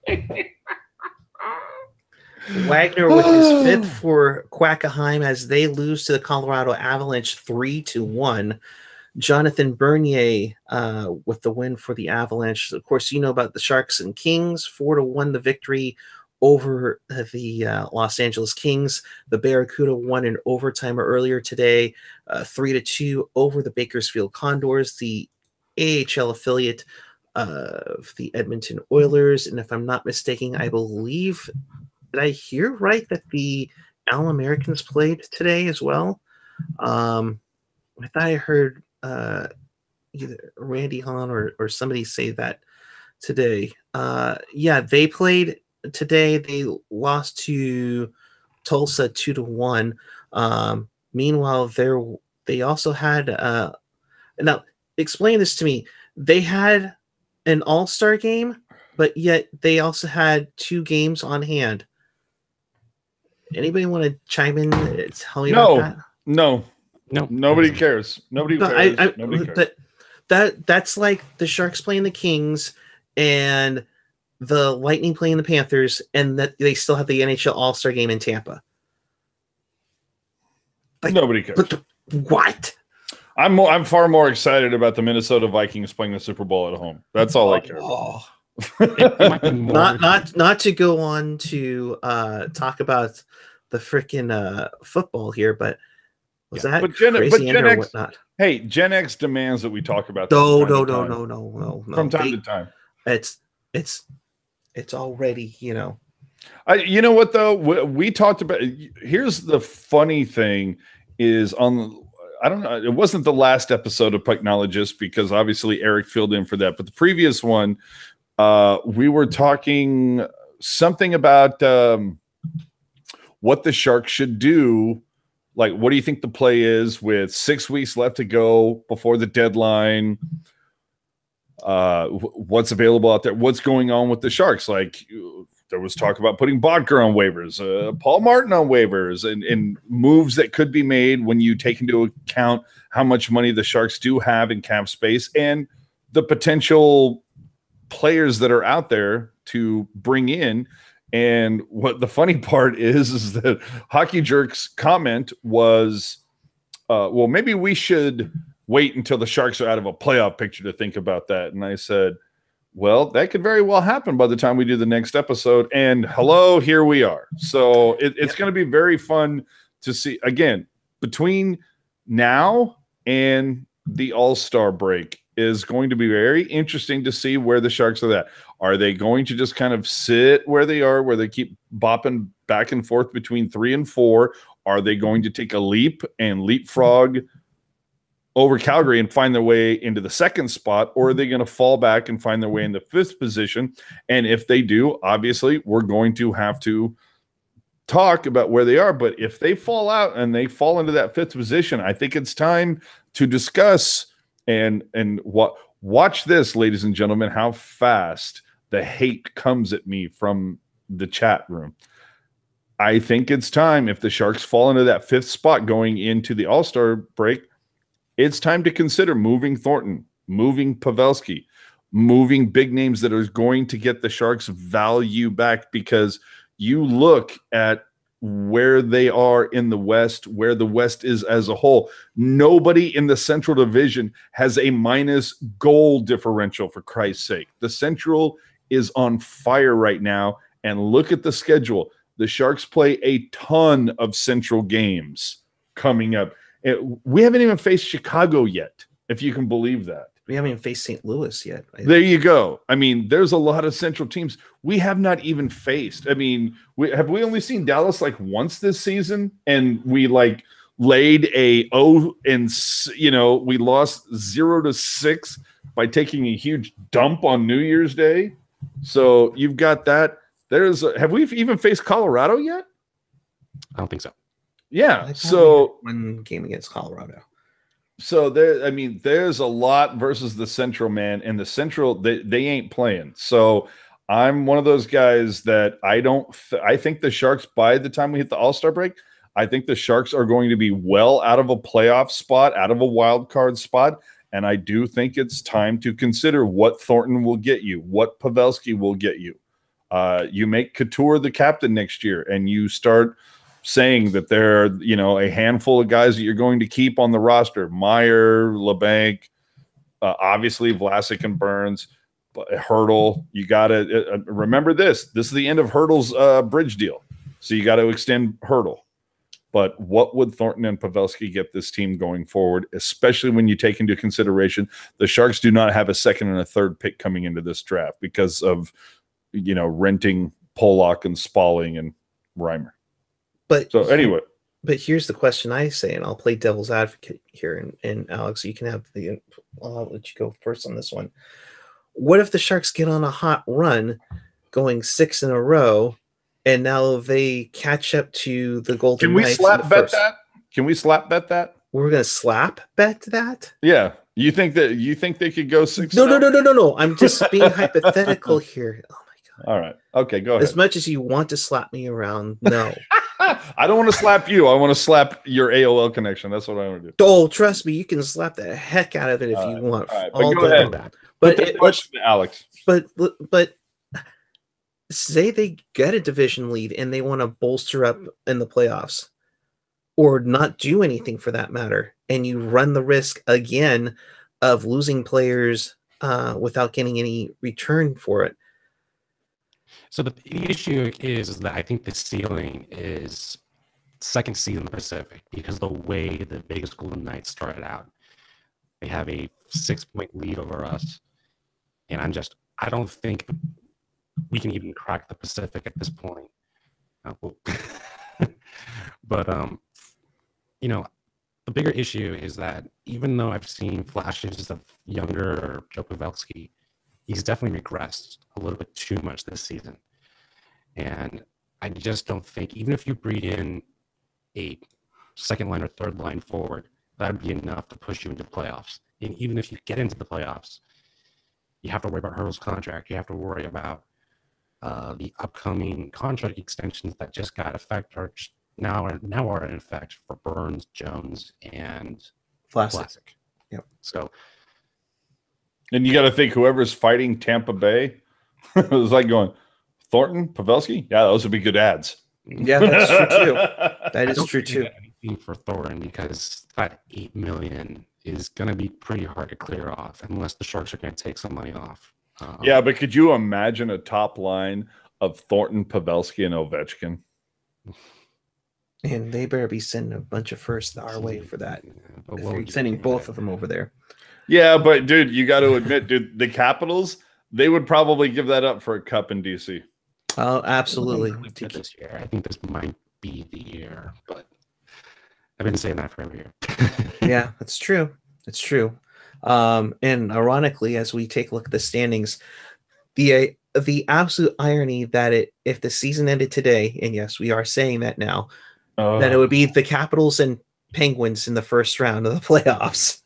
Wagner with his 5th for Quackenheim as they lose to the Colorado Avalanche 3-1. Jonathan Bernier with the win for the Avalanche. Of course, you know about the Sharks and Kings, 4-1 the victory over the Los Angeles Kings. The Barracuda won in overtime earlier today, 3-2 over the Bakersfield Condors, the AHL affiliate of the Edmonton Oilers. And if I'm not mistaken, I believe, did I hear right that the All Americans played today as well? I thought I heard either Randy Hahn or somebody say that today. Yeah, they played today. They lost to Tulsa 2-1. Meanwhile, they also had now explain this to me. They had an all-star game, but yet they also had 2 games on hand. Anybody want to chime in and tell me about that? No. Nobody cares. Nobody cares. Nobody cares. But that's like the Sharks playing the Kings and the Lightning playing the Panthers, and that they still have the NHL All-Star game in Tampa. Like, nobody cares. But what? I'm far more excited about the Minnesota Vikings playing the Super Bowl at home. That's all I care about. Not to go on to talk about the freaking football here, but was that crazy or whatnot? Hey, Gen X demands that we talk about that. No. From time to time. It's already, you know. You know what though? We talked about. Here's the funny thing: is I don't know. It wasn't the last episode of Technologist because obviously Eric filled in for that, but the previous one, we were talking something about what the Sharks should do. Like, what do you think the play is with 6 weeks left to go before the deadline? What's available out there? What's going on with the Sharks? Like, there was talk about putting Bodker on waivers, Paul Martin on waivers, and moves that could be made when you take into account how much money the Sharks do have in cap space and the potential players that are out there to bring in. And what the funny part is that Hockey Jerk's comment was, well, maybe we should wait until the Sharks are out of a playoff picture to think about that. And I said, well, that could very well happen by the time we do the next episode. And hello, here we are. So it's going to be very fun to see. Again, between now and the All-Star break is going to be very interesting to see where the Sharks are at. Are they going to just kind of sit where they are, where they keep bopping back and forth between 3 and 4? Are they going to take a leap and leapfrog over Calgary and find their way into the 2nd spot, or are they going to fall back and find their way in the 5th position? And if they do, obviously, we're going to have to talk about where they are. But if they fall out and they fall into that 5th position, I think it's time to discuss and watch this, ladies and gentlemen, how fast the hate comes at me from the chat room. I think it's time, if the Sharks fall into that 5th spot going into the All-Star break, it's time to consider moving Thornton, moving Pavelski, moving big names that are going to get the Sharks value back, because you look at where they are in the West, where the West is as a whole. Nobody in the Central Division has a minus goal differential, for Christ's sake. The Central is on fire right now, and look at the schedule. The Sharks play a ton of Central games coming up. We haven't even faced Chicago yet, if you can believe that. We haven't even faced St. Louis yet. There you go. I mean, there's a lot of Central teams we have not even faced. I mean, we only seen Dallas like once this season, and we like laid a we lost 0-6 by taking a huge dump on New Year's Day. So you've got that. Have we even faced Colorado yet? I don't think so. Yeah. So one game against Colorado. So there's a lot versus the Central, man, and the Central they ain't playing. So I'm one of those guys that I think the Sharks, by the time we hit the All-Star break, I think the Sharks are going to be well out of a playoff spot, out of a wild card spot, and I do think it's time to consider what Thornton will get you, what Pavelski will get you. You make Couture the captain next year, and you start saying that there are, a handful of guys that you're going to keep on the roster. Meyer, LeBanc, obviously Vlasic and Burns, but Hurdle. You got to remember this. This is the end of Hurdle's bridge deal. So you got to extend Hurdle. But what would Thornton and Pavelski get this team going forward, especially when you take into consideration the Sharks do not have a second and a third pick coming into this draft because of, renting Pollock and Spalling and Reimer. But so anyway. But here's the question I say, and I'll play devil's advocate here, and Alex, you can have I'll let you go first on this one. What if the Sharks get on a hot run, going 6 in a row, and now they catch up to the Golden Knights? Can we slap bet that? Can we slap bet that? We're gonna slap bet that? Yeah. You think they could go 6? No. I'm just being hypothetical here. Oh my god. All right. Okay, go ahead. As much as you want to slap me around, no. I don't want to slap you. I want to slap your AOL connection. That's what I want to do. Oh, trust me, you can slap the heck out of it if you want. All right, but go ahead. That. But question, Alex. But say they get a division lead and they want to bolster up in the playoffs, or not do anything for that matter, and you run the risk again of losing players without getting any return for it. So the issue is that I think the ceiling is second seed in the Pacific because the way the Vegas Golden Knights started out, they have a 6-point lead over us, and I don't think we can even crack the Pacific at this point. But the bigger issue is that even though I've seen flashes of younger Joe Pavelski, he's definitely regressed a little bit too much this season. And I just don't think, even if you breed in a second line or third line forward, that would be enough to push you into playoffs. And even if you get into the playoffs, you have to worry about Hurdle's contract. You have to worry about the upcoming contract extensions that just got effect or now are in effect for Burns, Jones, and Vlasic. Yep. So, and you got to think whoever's fighting Tampa Bay is like going, Thornton, Pavelski? Yeah, those would be good ads. Yeah, that's true too. That is true too. Anything for Thornton because that $8 million is going to be pretty hard to clear off unless the Sharks are going to take some money off. Yeah, but could you imagine a top line of Thornton, Pavelski, and Ovechkin? And they better be sending a bunch of firsts our way for that. If you're sending both of them over there. Yeah, but dude, you got to admit, dude, the Capitals, they would probably give that up for a cup in DC. Oh, absolutely. This year, I think this might be the year, but I've been saying that for every year. Yeah, that's true. It's true. And ironically, as we take a look at the standings, the absolute irony that if the season ended today, and yes, we are saying that now, that it would be the Capitals and Penguins in the first round of the playoffs.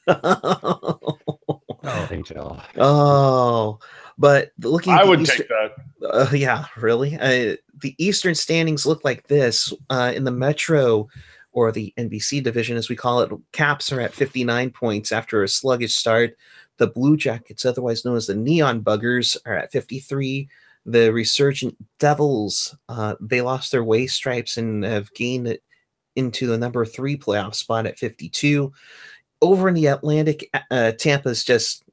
Oh, but looking at I would take that. Yeah, really. The Eastern standings look like this. In the Metro, or the NBC division, as we call it, Caps are at 59 points after a sluggish start. The Blue Jackets, otherwise known as the Neon Buggers, are at 53. The Resurgent Devils, they lost their way stripes and have gained it into the number 3 playoff spot at 52. Over in the Atlantic, Tampa's just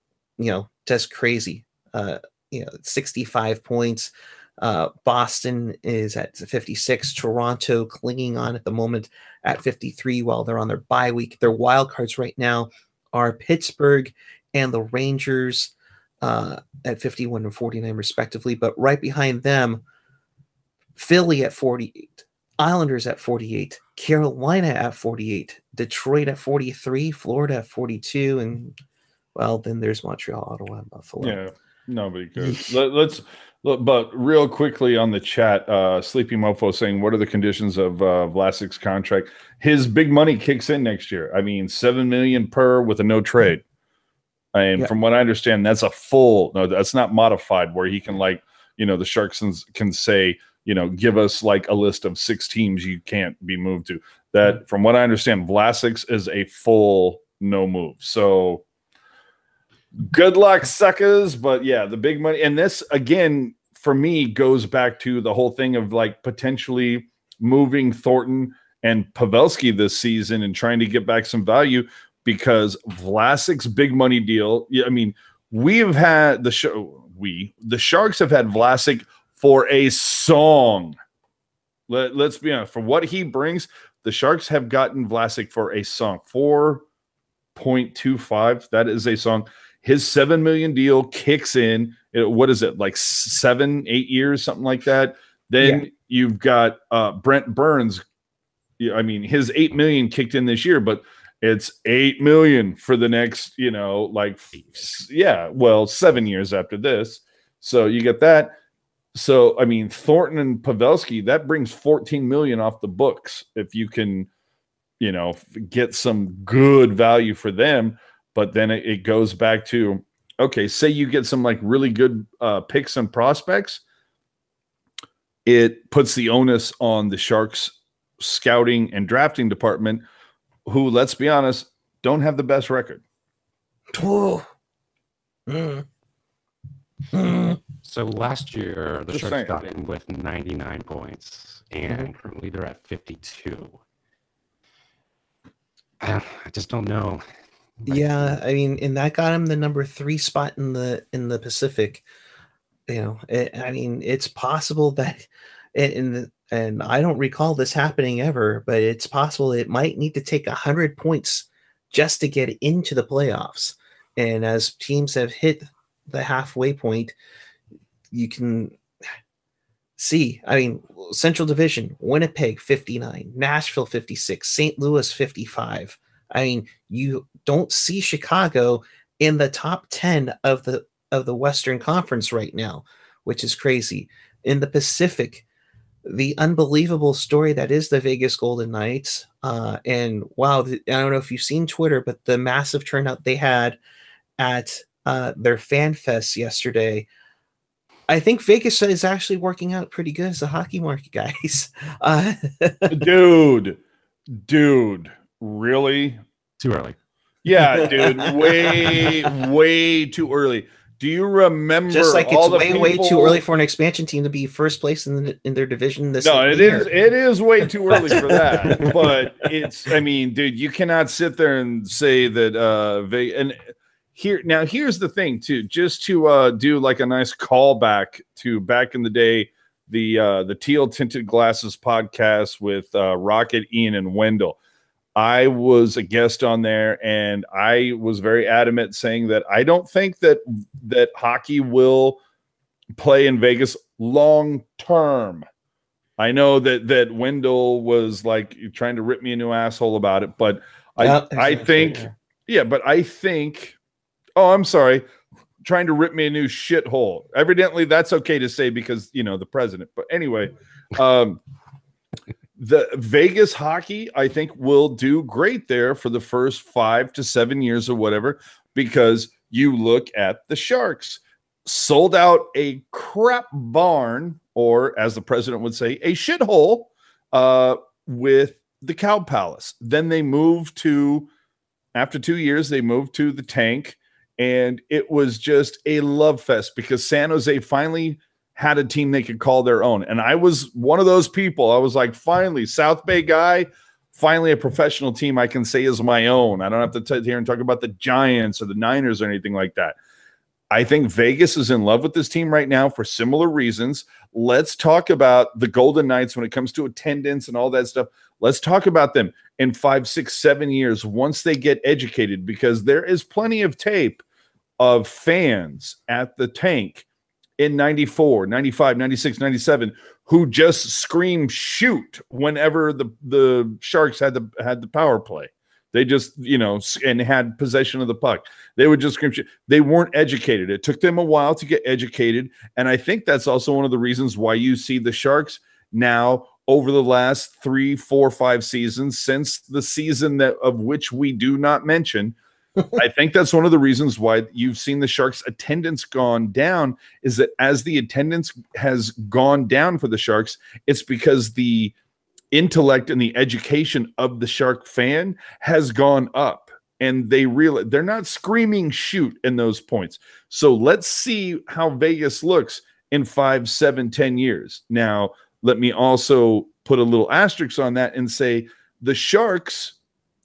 crazy. 65 points. Boston is at 56. Toronto clinging on at the moment at 53 while they're on their bye week. Their wild cards right now are Pittsburgh and the Rangers at 51 and 49 respectively. But right behind them, Philly at 48, Islanders at 48, Carolina at 48, Detroit at 43, Florida at 42, and well, then there's Montreal, Ottawa, and Buffalo. Yeah, nobody cares. Let's look, but real quickly on the chat, Sleepy Mofo saying, what are the conditions of Vlasic's contract? His big money kicks in next year. I mean, $7 million per with a no trade. And from what I understand, that's a full. No, that's not modified where he can the Sharks can say, give us like a list of 6 teams you can't be moved to. That, from what I understand, Vlasic's is a full no move. So good luck, suckers. But yeah, the big money. And this, again, for me goes back to the whole thing of like potentially moving Thornton and Pavelski this season and trying to get back some value because Vlasic's big money deal. Yeah, I mean, we have had the Sharks have had Vlasic for a song. Let's be honest. For what he brings, the Sharks have gotten Vlasic for a song. 4.25. That is a song. His $7 million deal kicks in. What is it, like 7-8 years, something like that? Then you've got Brent Burns. I mean, his $8 million kicked in this year, but it's $8 million for the next, 7 years after this. So you get that. So, I mean, Thornton and Pavelski, that brings $14 million off the books if you can, get some good value for them. But then it goes back to, okay, say you get some like really good picks and prospects. It puts the onus on the Sharks scouting and drafting department, who, let's be honest, don't have the best record. So last year, the Sharks got in with 99 points, and currently they're at 52. I just don't know. Yeah, I mean, and that got him the number 3 spot in the Pacific. I mean, it's possible that, and I don't recall this happening ever, but it's possible it might need to take 100 points just to get into the playoffs. And as teams have hit the halfway point, you can see, I mean, Central Division, Winnipeg 59, Nashville 56, St. Louis 55. I mean, you don't see Chicago in the top 10 of the Western Conference right now, which is crazy. In the Pacific, the unbelievable story that is the Vegas Golden Knights. And wow, I don't know if you've seen Twitter, but the massive turnout they had at their fan fest yesterday. I think Vegas is actually working out pretty good as a hockey market, guys. Dude, really? Too early. Yeah, dude, way too early. Do you remember? Just like it's way too early for an expansion team to be first place in their division this year. It is way too early for that. But it's, I mean, dude, you cannot sit there and say that and here's the thing too, just to do like a nice callback to back in the day, the Teal Tinted Glasses podcast with Rocket, Ian, and Wendell. I was a guest on there, and I was very adamant saying that I don't think that hockey will play in Vegas long term. I know that Wendell was like trying to rip me a new asshole about it, but I think, oh, I'm sorry, trying to rip me a new shithole. Evidently, that's okay to say because, the president. But anyway, the Vegas hockey, I think, will do great there for the first 5 to 7 years or whatever, because you look at the Sharks, sold out a crap barn, or as the president would say, a shithole, with the Cow Palace. Then they moved to, after 2 years, they moved to the Tank, and it was just a love fest because San Jose finally had a team they could call their own. And I was one of those people. I was like, finally, South Bay guy, finally a professional team I can say is my own. I don't have to sit here and talk about the Giants or the Niners or anything like that. I think Vegas is in love with this team right now for similar reasons. Let's talk about the Golden Knights when it comes to attendance and all that stuff. Let's talk about them in 5, 6, 7 years once they get educated, because there is plenty of tape of fans at the Tank in 94, 95, 96, 97, who just scream shoot whenever the Sharks had the power play. They just, and had possession of the puck. They would just scream shoot. They weren't educated. It took them a while to get educated. And I think that's also one of the reasons why you see the Sharks now over the last 3, 4, 5 seasons, since the season of which we do not mention, I think that's one of the reasons why you've seen the Sharks' attendance gone down, is that as the attendance has gone down for the Sharks, it's because the intellect and the education of the Shark fan has gone up, and they're not screaming shoot in those points. So let's see how Vegas looks in 5, 7, 10 years. Now, let me also put a little asterisk on that and say the Sharks,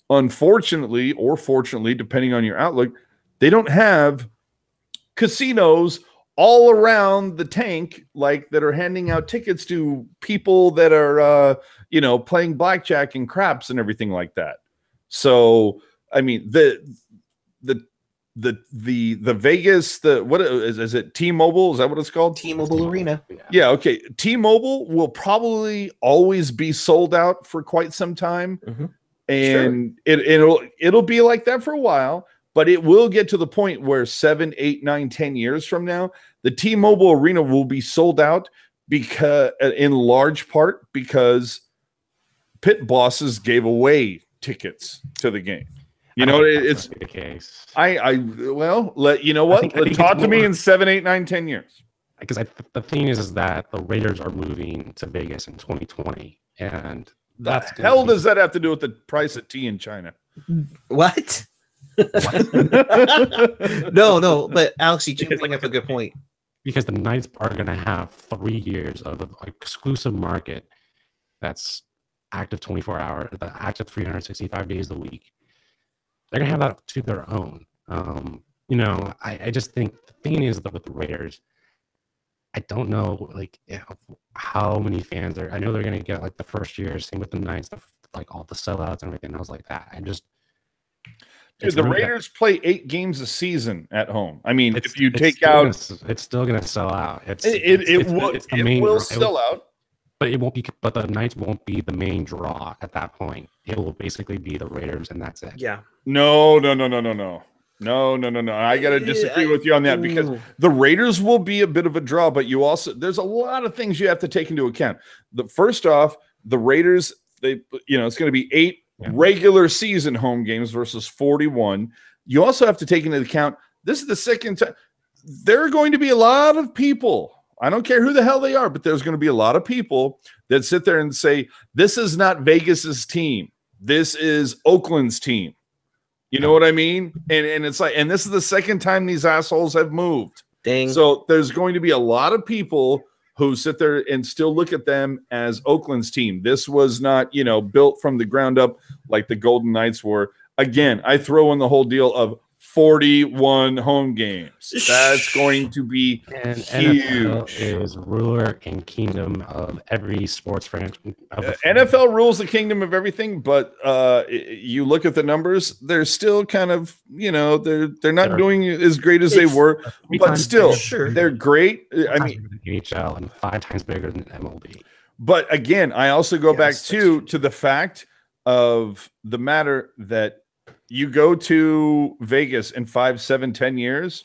unfortunately or fortunately, depending on your outlook, they don't have casinos all around the tank like that are handing out tickets to people that are playing blackjack and craps and everything like that. So I mean the Vegas, what is it, T-Mobile, is that what it's called? T-Mobile Arena. Yeah, okay. T-Mobile will probably always be sold out for quite some time. Mm-hmm. And it'll be like that for a while, but it will get to the point where 7, 8, 9, 10 years from now, the T-Mobile Arena will be sold out because, in large part, because pit bosses gave away tickets to the game. It's the case. Talk to me in 7, 8, 9, 10 years. Because the thing is that the Raiders are moving to Vegas in 2020, and that's the hell does that have to do with the price of tea in China? What? No, but Alex, you bring up a good point. Because the Knights are going to have 3 years of an exclusive market that's active 24 hours, active 365 days a week. They're going to have that to their own. I just think the thing is that with the Raiders, I don't know how many fans are. I know they're going to get the first year, same with the Knights, all the sellouts and everything else like that. Dude, the Raiders play 8 games a season at home. I mean, if you take it's still going to sell out. It will sell out, but it won't be. But the Knights won't be the main draw at that point. It will basically be the Raiders, and that's it. Yeah. No. I got to disagree with you on that because the Raiders will be a bit of a draw, but there's a lot of things you have to take into account. First off, the Raiders, it's going to be 8 regular season home games versus 41. You also have to take into account this is the second time. There are going to be a lot of people. I don't care who the hell they are, but there's going to be a lot of people that sit there and say, this is not Vegas's team. This is Oakland's team. You know what I mean? And it's and this is the second time these assholes have moved. Dang. So there's going to be a lot of people who sit there and still look at them as Oakland's team. This was not, built from the ground up like the Golden Knights were. Again, I throw in the whole deal of 41 home games. That's going to be huge. NFL is ruler and kingdom of every sports franchise. NFL rules the kingdom of everything, but you look at the numbers, they're still kind of, they're not doing as great as they were, but still, they're great. I mean, NHL and 5 times bigger than MLB. But again, I also go back to the fact of the matter that you go to Vegas in 5, 7, 10 years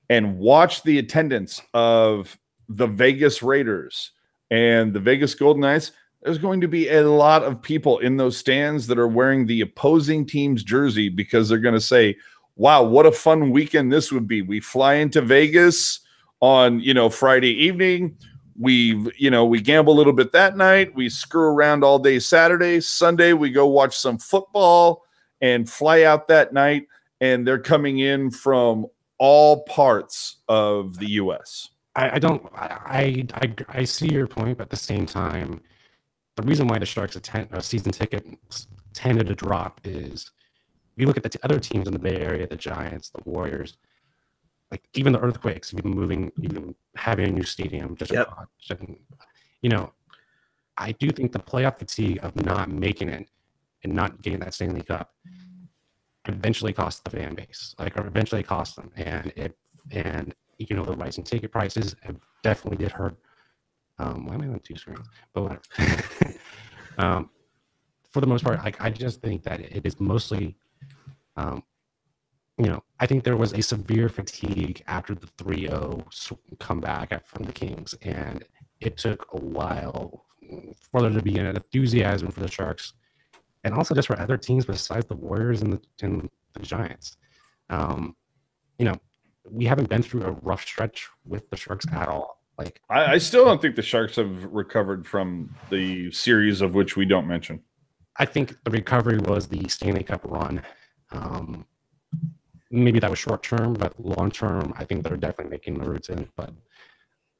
and watch the attendance of the Vegas Raiders and the Vegas Golden Knights. There's going to be a lot of people in those stands that are wearing the opposing team's jersey because they're going to say, wow, what a fun weekend this would be. We fly into Vegas on, Friday evening. We gamble a little bit that night. We screw around all day Saturday. Sunday, we go watch some football and fly out that night, and they're coming in from all parts of the U.S. I see your point, but at the same time, the reason why the Sharks' season tickets tended to drop is if you look at the other teams in the Bay Area, the Giants, the Warriors, even the Earthquakes, even having a new stadium, I do think the playoff fatigue of not making it and not getting that Stanley Cup eventually cost the fan base, or eventually cost them. And the rising ticket prices have definitely did hurt. Why am I on 2 screens? But whatever. For the most part, I just think that it is mostly, I think there was a severe fatigue after the 3-0 comeback from the Kings, and it took a while for there to be an enthusiasm for the Sharks. And also just for other teams besides the Warriors and the Giants. We haven't been through a rough stretch with the Sharks at all. I still don't think the Sharks have recovered from the series of which we don't mention. I think the recovery was the Stanley Cup run. Maybe that was short term, but long term, I think they're definitely making the roots in. But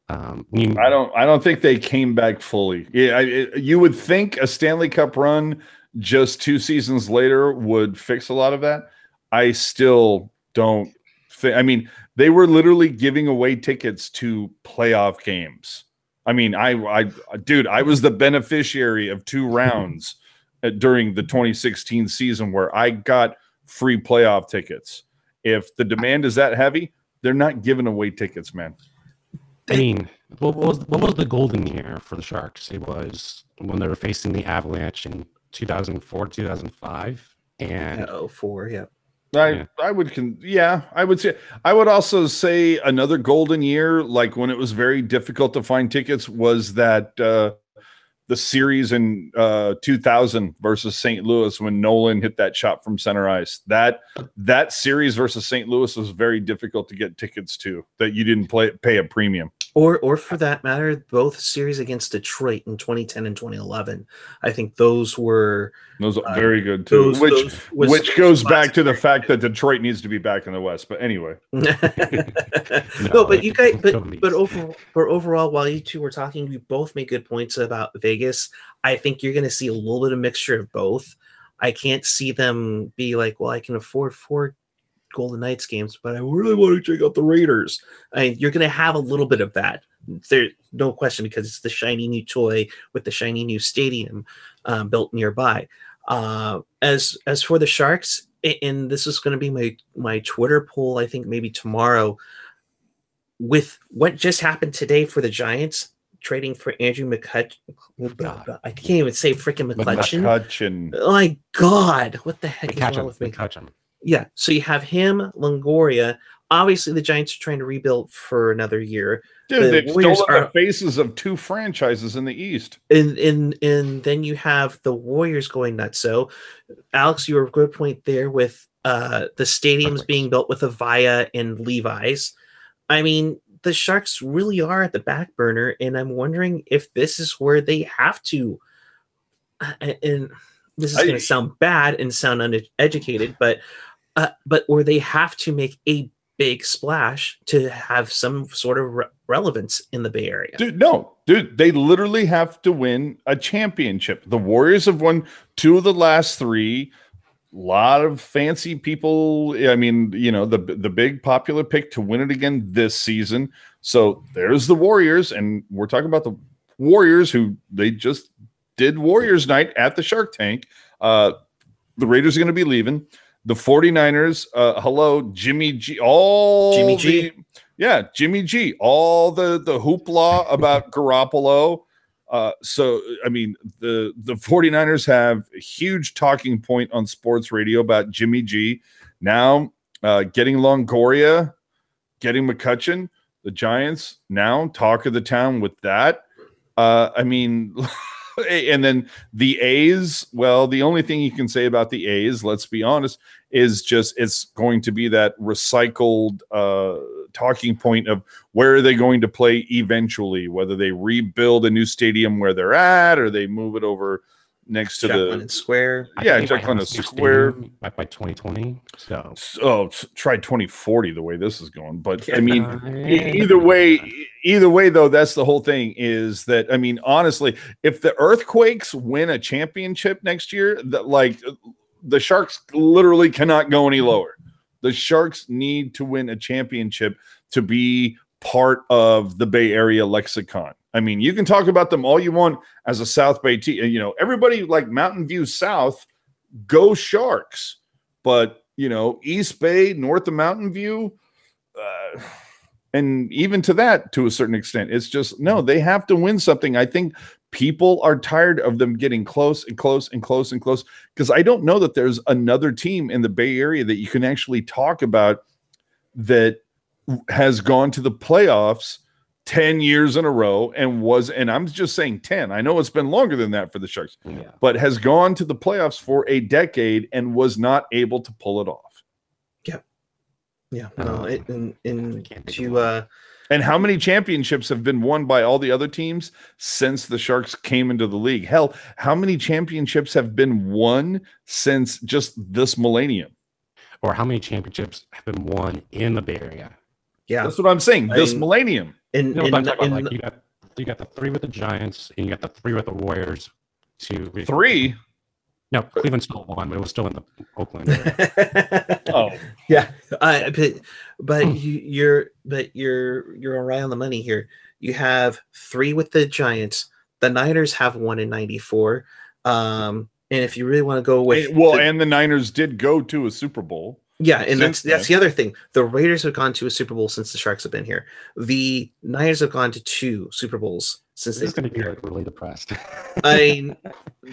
I don't think they came back fully. Yeah, you would think a Stanley Cup run just 2 seasons later would fix a lot of that. I still don't think. I mean, they were literally giving away tickets to playoff games. I mean, I was the beneficiary of 2 rounds during the 2016 season where I got free playoff tickets. If the demand is that heavy, they're not giving away tickets, man. I mean, what was the golden year for the Sharks? It was when they were facing the Avalanche in 2004, 2005, and 04, yeah. I would say I would also say another golden year, like when it was very difficult to find tickets, was that the series in 2000 versus St. Louis when Nolan hit that shot from center ice. That series versus St. Louis was very difficult to get tickets to, that you didn't pay a premium. Or for that matter, both series against Detroit in 2010 and 2011. I think those were very good too. Which goes back to the fact that Detroit needs to be back in the West. But anyway, no, but you guys, but overall, while you two were talking, we both made good points about Vegas. I think you're going to see a little bit of mixture of both. I can't see them be like, well, I can afford 4 Golden Knights games, but I really want to check out the Raiders. You're going to have a little bit of that. There's no question, because it's the shiny new toy with the shiny new stadium built nearby. As for the Sharks, and this is going to be my Twitter poll, I think maybe tomorrow, with what just happened today for the Giants, trading for Andrew McCutcheon. I can't even say freaking McCutcheon. Oh my God, what the heck is wrong with me? McCutcheon. Yeah, so you have him, Longoria. Obviously, the Giants are trying to rebuild for another year. Dude, they've stolen the faces of 2 franchises in the East. And then you have the Warriors going nuts. So, Alex, you were a good point there with the stadiums being built with Avaya and Levi's. I mean, the Sharks really are at the back burner, and I'm wondering if this is where they have to. And this is going to sound bad and sound uneducated, but where they have to make a big splash to have some sort of relevance in the Bay Area. Dude, they literally have to win a championship. The Warriors have won 2 of the last 3. A lot of fancy people. I mean, the big popular pick to win it again this season. So there's the Warriors, and we're talking about the Warriors who they just did Warriors night at the Shark Tank. The Raiders are going to be leaving. The 49ers, hello, Jimmy G. Jimmy G. All the hoopla about Garoppolo. So, I mean, the 49ers have a huge talking point on sports radio about Jimmy G. Now, getting Longoria, getting McCutcheon, the Giants now talk of the town with that. I mean... And then the A's, well, the only thing you can say about the A's, let's be honest, is just it's going to be that recycled talking point of where are they going to play eventually, whether they rebuild a new stadium where they're at or they move it over next to Jack London Square. Jack London Square by 2020. So try 2040 the way this is going. But I mean, either way though, that's the whole thing. Is that, I mean, honestly, if the Earthquakes win a championship next year, the Sharks literally cannot go any lower. The Sharks need to win a championship to be part of the Bay Area lexicon. I mean, you can talk about them all you want as a South Bay team. Everybody like Mountain View South, go Sharks. But, East Bay, north of Mountain View, and even to that, to a certain extent, it's just, no, they have to win something. I think people are tired of them getting close and close and close and close, because I don't know that there's another team in the Bay Area that you can actually talk about that has gone to the playoffs 10 years in a row and I'm just saying 10. I know it's been longer than that for the Sharks, but has gone to the playoffs for a decade and was not able to pull it off. Yeah. No, and how many championships have been won by all the other teams since the Sharks came into the league? Hell, how many championships have been won since just this millennium? Or how many championships have been won in the Bay Area? Yeah, that's what I'm saying. This millennium. In, No, but I'm in, talking about in like you got the 3 with the Giants, and you got the 3 with the Warriors. 3. No, Cleveland still won, but it was still in the Oakland area. Oh, yeah, but you're right on the money here. You have 3 with the Giants. The Niners have 1 in 94. And if you really want to go with and the Niners did go to a Super Bowl. Yeah, and that's the other thing. The Raiders have gone to a Super Bowl since the Sharks have been here. The Niners have gone to 2 Super Bowls since they've been here. Like really depressed. I mean,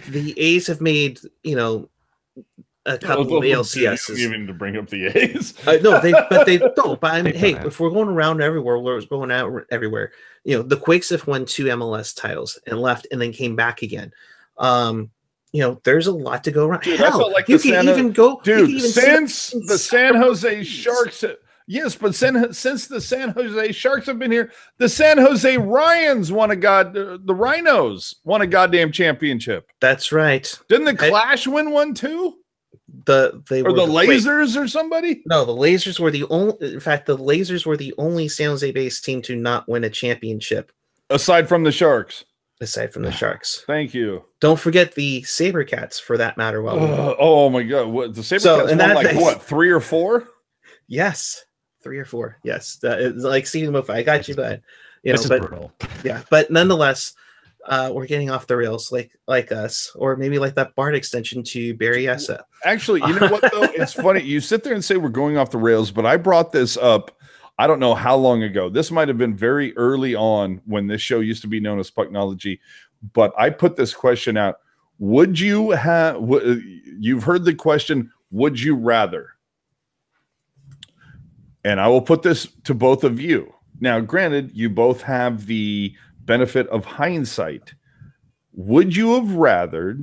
the A's have made a couple of ALCSs. Even to bring up the A's. No, they don't. But I mean, hey, if we're going around everywhere, we're going out everywhere. The Quakes have won 2 MLS titles and left, and then came back again. There's a lot to go around. Dude, Hell, I felt like you can even go. Dude, since the San Jose Sharks. Yes, but since the San Jose Sharks have been here, the San Jose Ryans the Rhinos won a goddamn championship. That's right. Didn't the Clash win one too? The Lasers or somebody? No, the Lasers were the only. In fact, the Lasers were the only San Jose-based team to not win a championship, aside from the Sharks. Thank you. Don't forget the SaberCats, for that matter. Oh my God! What the SaberCats won like what 3 or 4? Yes, 3 or 4. Yes, it's like Stephen Moffat. I got you, but brutal. Yeah, but nonetheless, we're getting off the rails, like us, or maybe like that BART extension to Berryessa. Actually, you know what though? It's funny. You sit there and say we're going off the rails, but I brought this up. I don't know how long ago. This might have been very early on when this show used to be known as Pucknology, but I put this question out. Would you have, you've heard the question, would you rather? And I will put this to both of you. Now, granted, you both have the benefit of hindsight. Would you have rather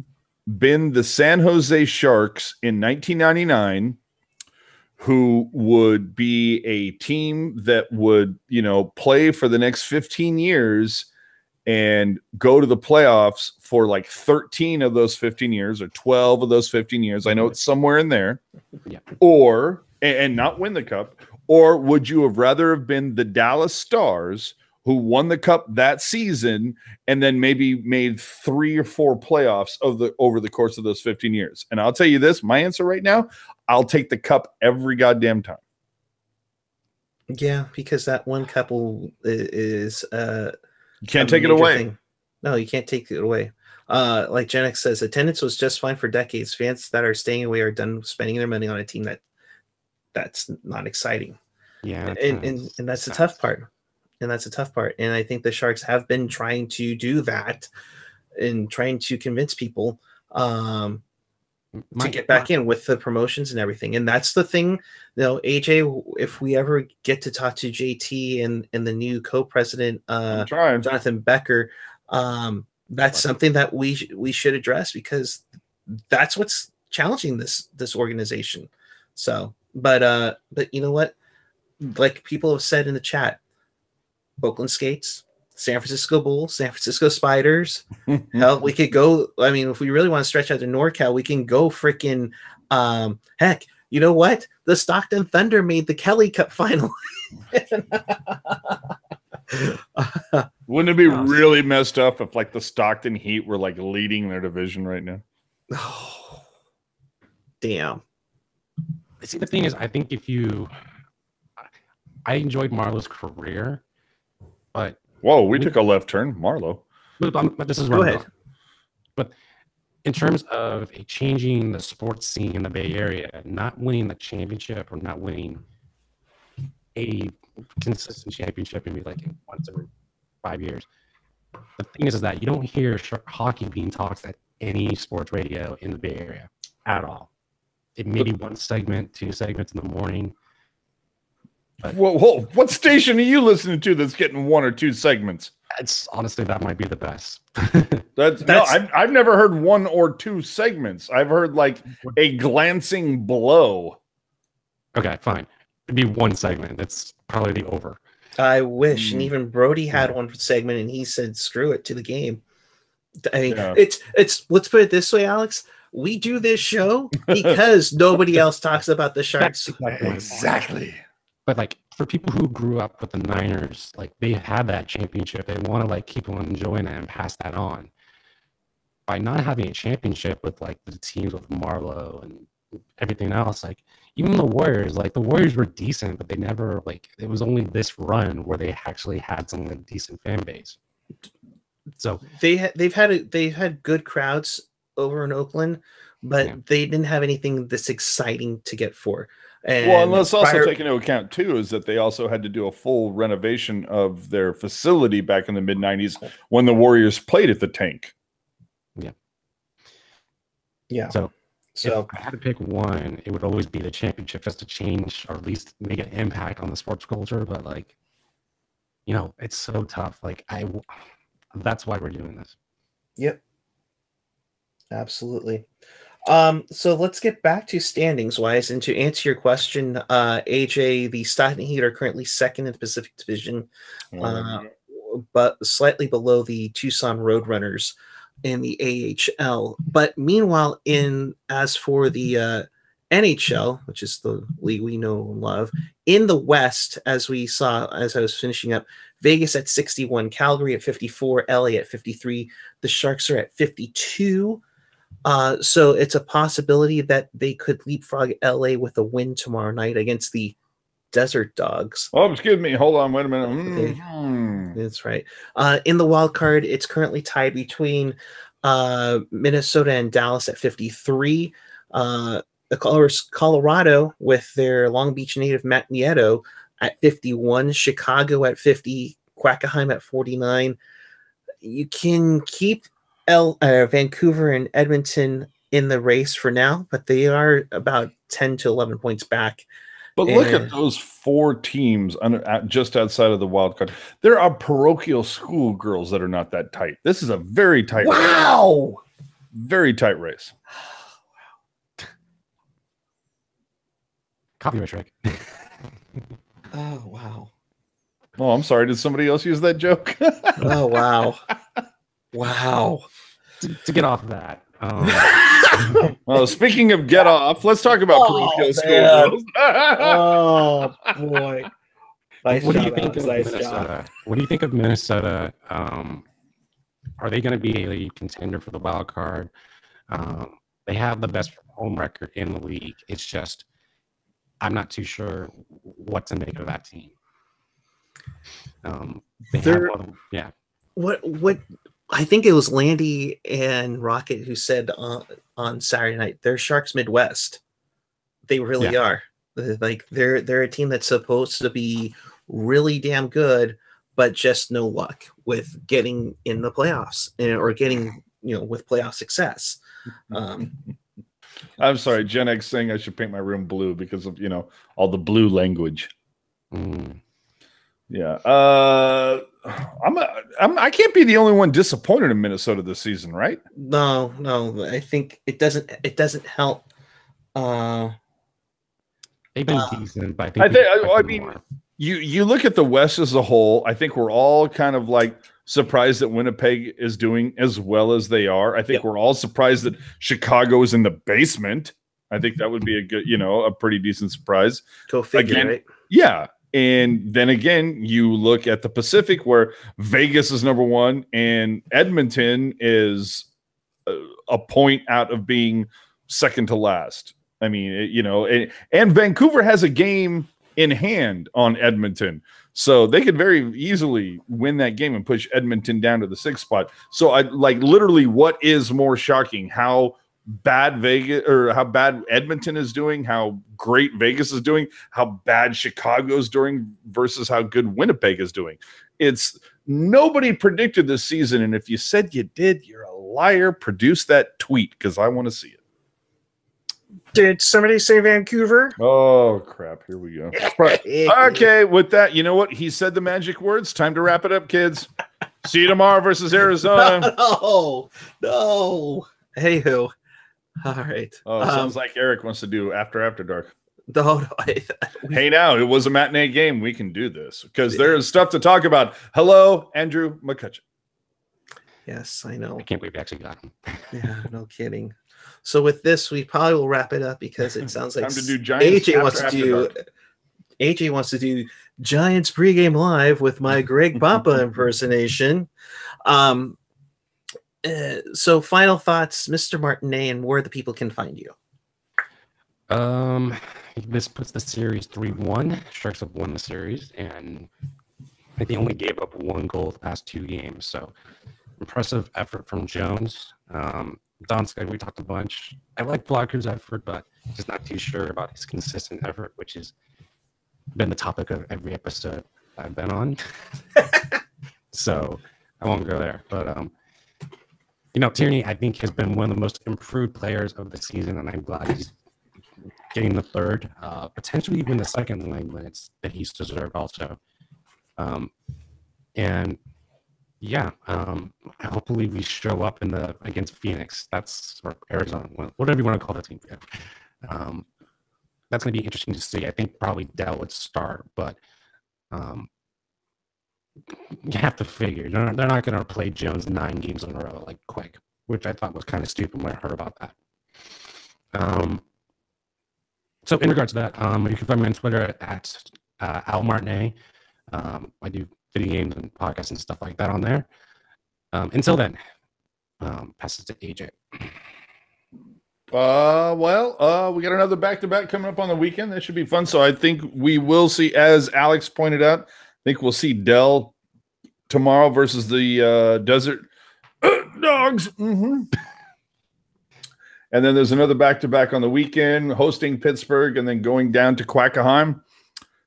been the San Jose Sharks in 1999, who would be a team that would, play for the next 15 years and go to the playoffs for like 13 of those 15 years or 12 of those 15 years? I know it's somewhere in there. Yeah. Or, and not win the cup. Or would you have rather have been the Dallas Stars, who won the cup that season and then maybe made 3 or 4 playoffs over the course of those 15 years? And I'll tell you this, my answer right now, I'll take the cup every goddamn time. Yeah, because that one cup is you can't take it away. Thing. No, you can't take it away. Like Gen X says, attendance was just fine for decades. Fans that are staying away are done spending their money on a team that's not exciting. Yeah, and that's the tough part. And that's a tough part. And I think the Sharks have been trying to do that and trying to convince people to get back in with the promotions and everything. And that's the thing, AJ, if we ever get to talk to JT and the new co-president, Jonathan Becker, that's something that we should address, because that's what's challenging this organization. So, but you know what? Like people have said in the chat, Oakland Skates, San Francisco Bulls, San Francisco Spiders. Hell, we could go. I mean, if we really want to stretch out to NorCal, we can go freaking. Heck, you know what? The Stockton Thunder made the Kelly Cup final. Wouldn't it be really messed up if like the Stockton Heat were like leading their division right now? Oh, damn. See, the thing is, I think I enjoyed Marlowe's career. But whoa, we took a left turn, Marlowe. But this is where I'm going. But in terms of changing the sports scene in the Bay Area, not winning the championship or not winning a consistent championship, maybe like once every 5 years. The thing is that you don't hear hockey being talked at any sports radio in the Bay Area at all. It may be 1 segment, 2 segments in the morning. Whoa! What station are you listening to that's getting 1 or 2 segments? It's honestly, that might be the best. I've never heard 1 or 2 segments. I've heard like a glancing blow. Okay, fine. It'd be 1 segment. That's probably the over. I wish. And even Brody had 1 segment, and he said, "Screw it" to the game. I mean, it's. Let's put it this way, Alex. We do this show because nobody else talks about the Sharks. Exactly. But like for people who grew up with the Niners, like they had that championship. They want to like keep on enjoying it and pass that on. By not having a championship with like the teams with Marlowe and everything else, like even the Warriors were decent, but they never like it was only this run where they actually had some like decent fan base. So they've had good crowds over in Oakland, but they didn't have anything this exciting to get for. And let's also take into account too is that they also had to do a full renovation of their facility back in the mid-90s when the Warriors played at the Tank. Yeah. So if I had to pick one, it would always be the championship, just to change or at least make an impact on the sports culture. But like, it's so tough. Like that's why we're doing this. Yep. Absolutely. So let's get back to standings wise, and to answer your question, AJ, the Stockton Heat are currently second in the Pacific Division, but slightly below the Tucson Roadrunners in the AHL. But meanwhile, as for the NHL, which is the league we know and love, in the West, as we saw as I was finishing up, Vegas at 61, Calgary at 54, LA at 53, the Sharks are at 52. So it's a possibility that they could leapfrog LA with a win tomorrow night against the Desert Dogs. Oh, excuse me. Hold on. Wait a minute. That's right. In the wild card, it's currently tied between Minnesota and Dallas at 53. Colorado with their Long Beach native Matt Nieto at 51. Chicago at 50. Quackenheim at 49. You can keep Vancouver and Edmonton in the race for now, but they are about 10 to 11 points back. But look at those four teams just outside of the wild card. There are parochial school girls that are not that tight. This is a very tight race. Very tight race. Copyright strike. Oh, wow. Oh, I'm sorry. Did somebody else use that joke? Oh, wow. Wow. To get off of that. Well, speaking of get off, let's talk about parochial school girls. Oh, boy. What do you think of Minnesota? What do you think of Minnesota? Are they going to be a contender for the wild card? They have the best home record in the league. It's just I'm not too sure what to make of that team. What I think it was Landy and Rocket who said on Saturday night, they're Sharks Midwest. They really are. Like they're a team that's supposed to be really damn good, but just no luck with getting in the playoffs or getting with playoff success. I'm sorry, Gen X saying I should paint my room blue because of all the blue language. Yeah. I can't be the only one disappointed in Minnesota this season, right? No. I think it doesn't help. They've been decent, but I mean, you look at the West as a whole. I think we're all kind of like surprised that Winnipeg is doing as well as they are. I think we're all surprised that Chicago is in the basement. I think that would be a good, a pretty decent surprise. Go figure, right? Yeah. And then again, you look at the Pacific where Vegas is number one and Edmonton is a point out of being second to last. I mean, and Vancouver has a game in hand on Edmonton. So they could very easily win that game and push Edmonton down to the 6th spot. So literally what is more shocking? How bad Vegas or how bad Edmonton is doing, how great Vegas is doing, how bad Chicago's doing versus how good Winnipeg is doing. It's nobody predicted this season. And if you said you did, you're a liar. Produce that tweet because I want to see it. Did somebody say Vancouver? Oh, crap. Here we go. Okay, with that, you know what? He said the magic words. Time to wrap it up, kids. See you tomorrow versus Arizona. No. Anywho. All right. Oh, sounds like Eric wants to do after dark. No, hey, now it was a matinee game. We can do this because there is stuff to talk about. Hello, Andrew McCutcheon. Yes, I know. I can't believe we actually got him. Yeah, no kidding. So with this, we probably will wrap it up because it sounds like time to do Giants AJ wants to do. AJ wants to do Giants pregame live with my Greg Papa impersonation. So final thoughts, Mr. Martinet, and where the people can find you. This puts the series 3-1. Sharks have won the series, and I think they only gave up 1 goal the past 2 games. So impressive effort from Jones. Donskoy, we talked a bunch. I like Blocker's effort, but just not too sure about his consistent effort, which has been the topic of every episode I've been on. So I won't go there. But Tierney, I think, has been one of the most improved players of the season, and I'm glad he's getting the third, potentially even the second leg minutes that he's deserved also. And yeah, hopefully we show up against Phoenix. Or Arizona, whatever you want to call the team. That's going to be interesting to see. I think probably Dell would start, but you have to figure they're not going to play Jones 9 games in a row like quick, which I thought was kind of stupid when I heard about that. So in regards to that, you can find me on Twitter at Al Martinet. I do video games and podcasts and stuff like that on there. Until then, pass it to AJ. We got another back-to-back coming up on the weekend. That should be fun. So I think we will see, as Alex pointed out, I think we'll see Dell tomorrow versus the Desert Dogs. Mm-hmm. And then there's another back-to-back on the weekend, hosting Pittsburgh and then going down to Quackenheim.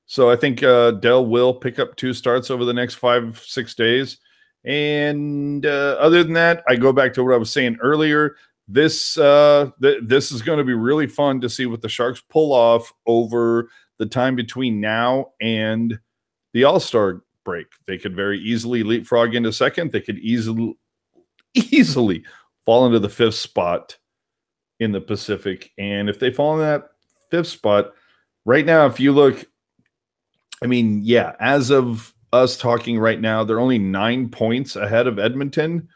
So I think Dell will pick up 2 starts over the next 5-6 days. And other than that, I go back to what I was saying earlier. This is going to be really fun to see what the Sharks pull off over the time between now and the All-Star break. They could very easily leapfrog into second. They could easily fall into the 5th spot in the Pacific. And if they fall in that 5th spot, right now, if you look, as of us talking right now, they're only 9 points ahead of Edmonton.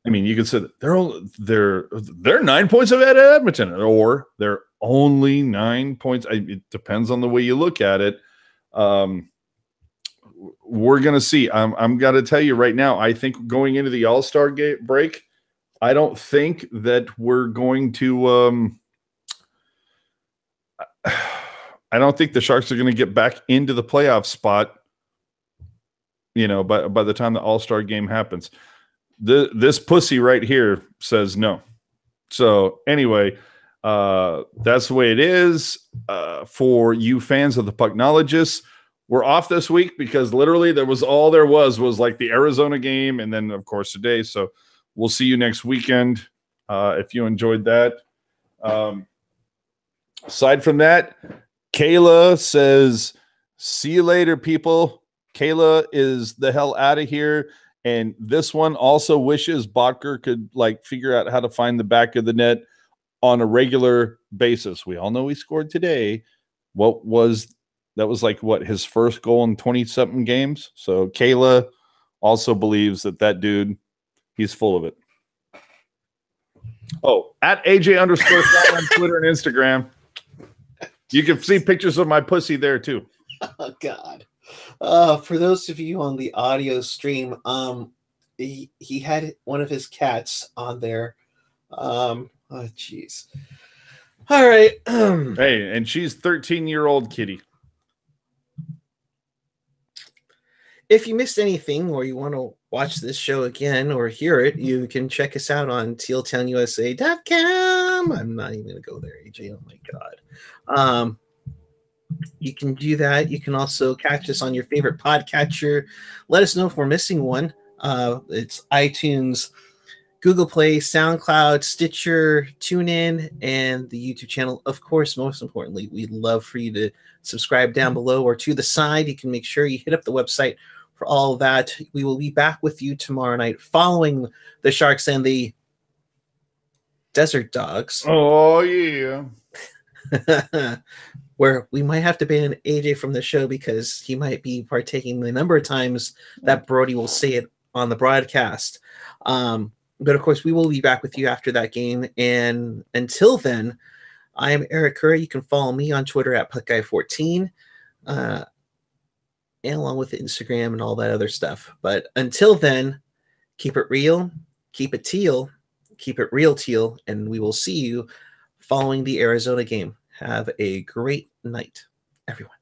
You could say they're 9 points ahead of Edmonton, or they're only 9 points. It depends on the way you look at it. We're gonna see. I'm gonna tell you right now. I think going into the All-Star break, I don't think that we're going to. I don't think the Sharks are going to get back into the playoff spot. By the time the All-Star game happens. This pussy right here says no. So anyway, that's the way it is. For you fans of the Pucknologists, we're off this week because literally there was like the Arizona game and then of course today. So we'll see you next weekend if you enjoyed that. Aside from that, Kayla says, "See you later, people." Kayla is the hell out of here. And this one also wishes Botker could figure out how to find the back of the net on a regular basis. We all know he scored today. That was his first goal in 20-something games. So Kayla also believes that dude, he's full of it. Oh, at AJ _ on Twitter and Instagram. You can see pictures of my pussy there too. Oh God. For those of you on the audio stream, he had one of his cats on there. Oh jeez. All right. Hey, and she's 13-year-old kitty. If you missed anything or you want to watch this show again or hear it, you can check us out on tealtownusa.com. I'm not even going to go there, AJ. Oh my God. You can do that. You can also catch us on your favorite podcatcher. Let us know if we're missing one. It's iTunes, Google Play, SoundCloud, Stitcher, TuneIn, and the YouTube channel. Of course, most importantly, we'd love for you to subscribe down below or to the side. You can make sure you hit up the website for all of that. We will be back with you tomorrow night following the Sharks and the Desert Dogs. Oh, yeah. Where we might have to ban AJ from the show because he might be partaking the number of times that Brody will say it on the broadcast. But of course, we will be back with you after that game. And until then, I am Eric Curry. You can follow me on Twitter at PuckGuy14, and along with Instagram and all that other stuff. But until then, keep it real, keep it teal, keep it real teal, and we will see you following the Arizona game. Have a great night, everyone.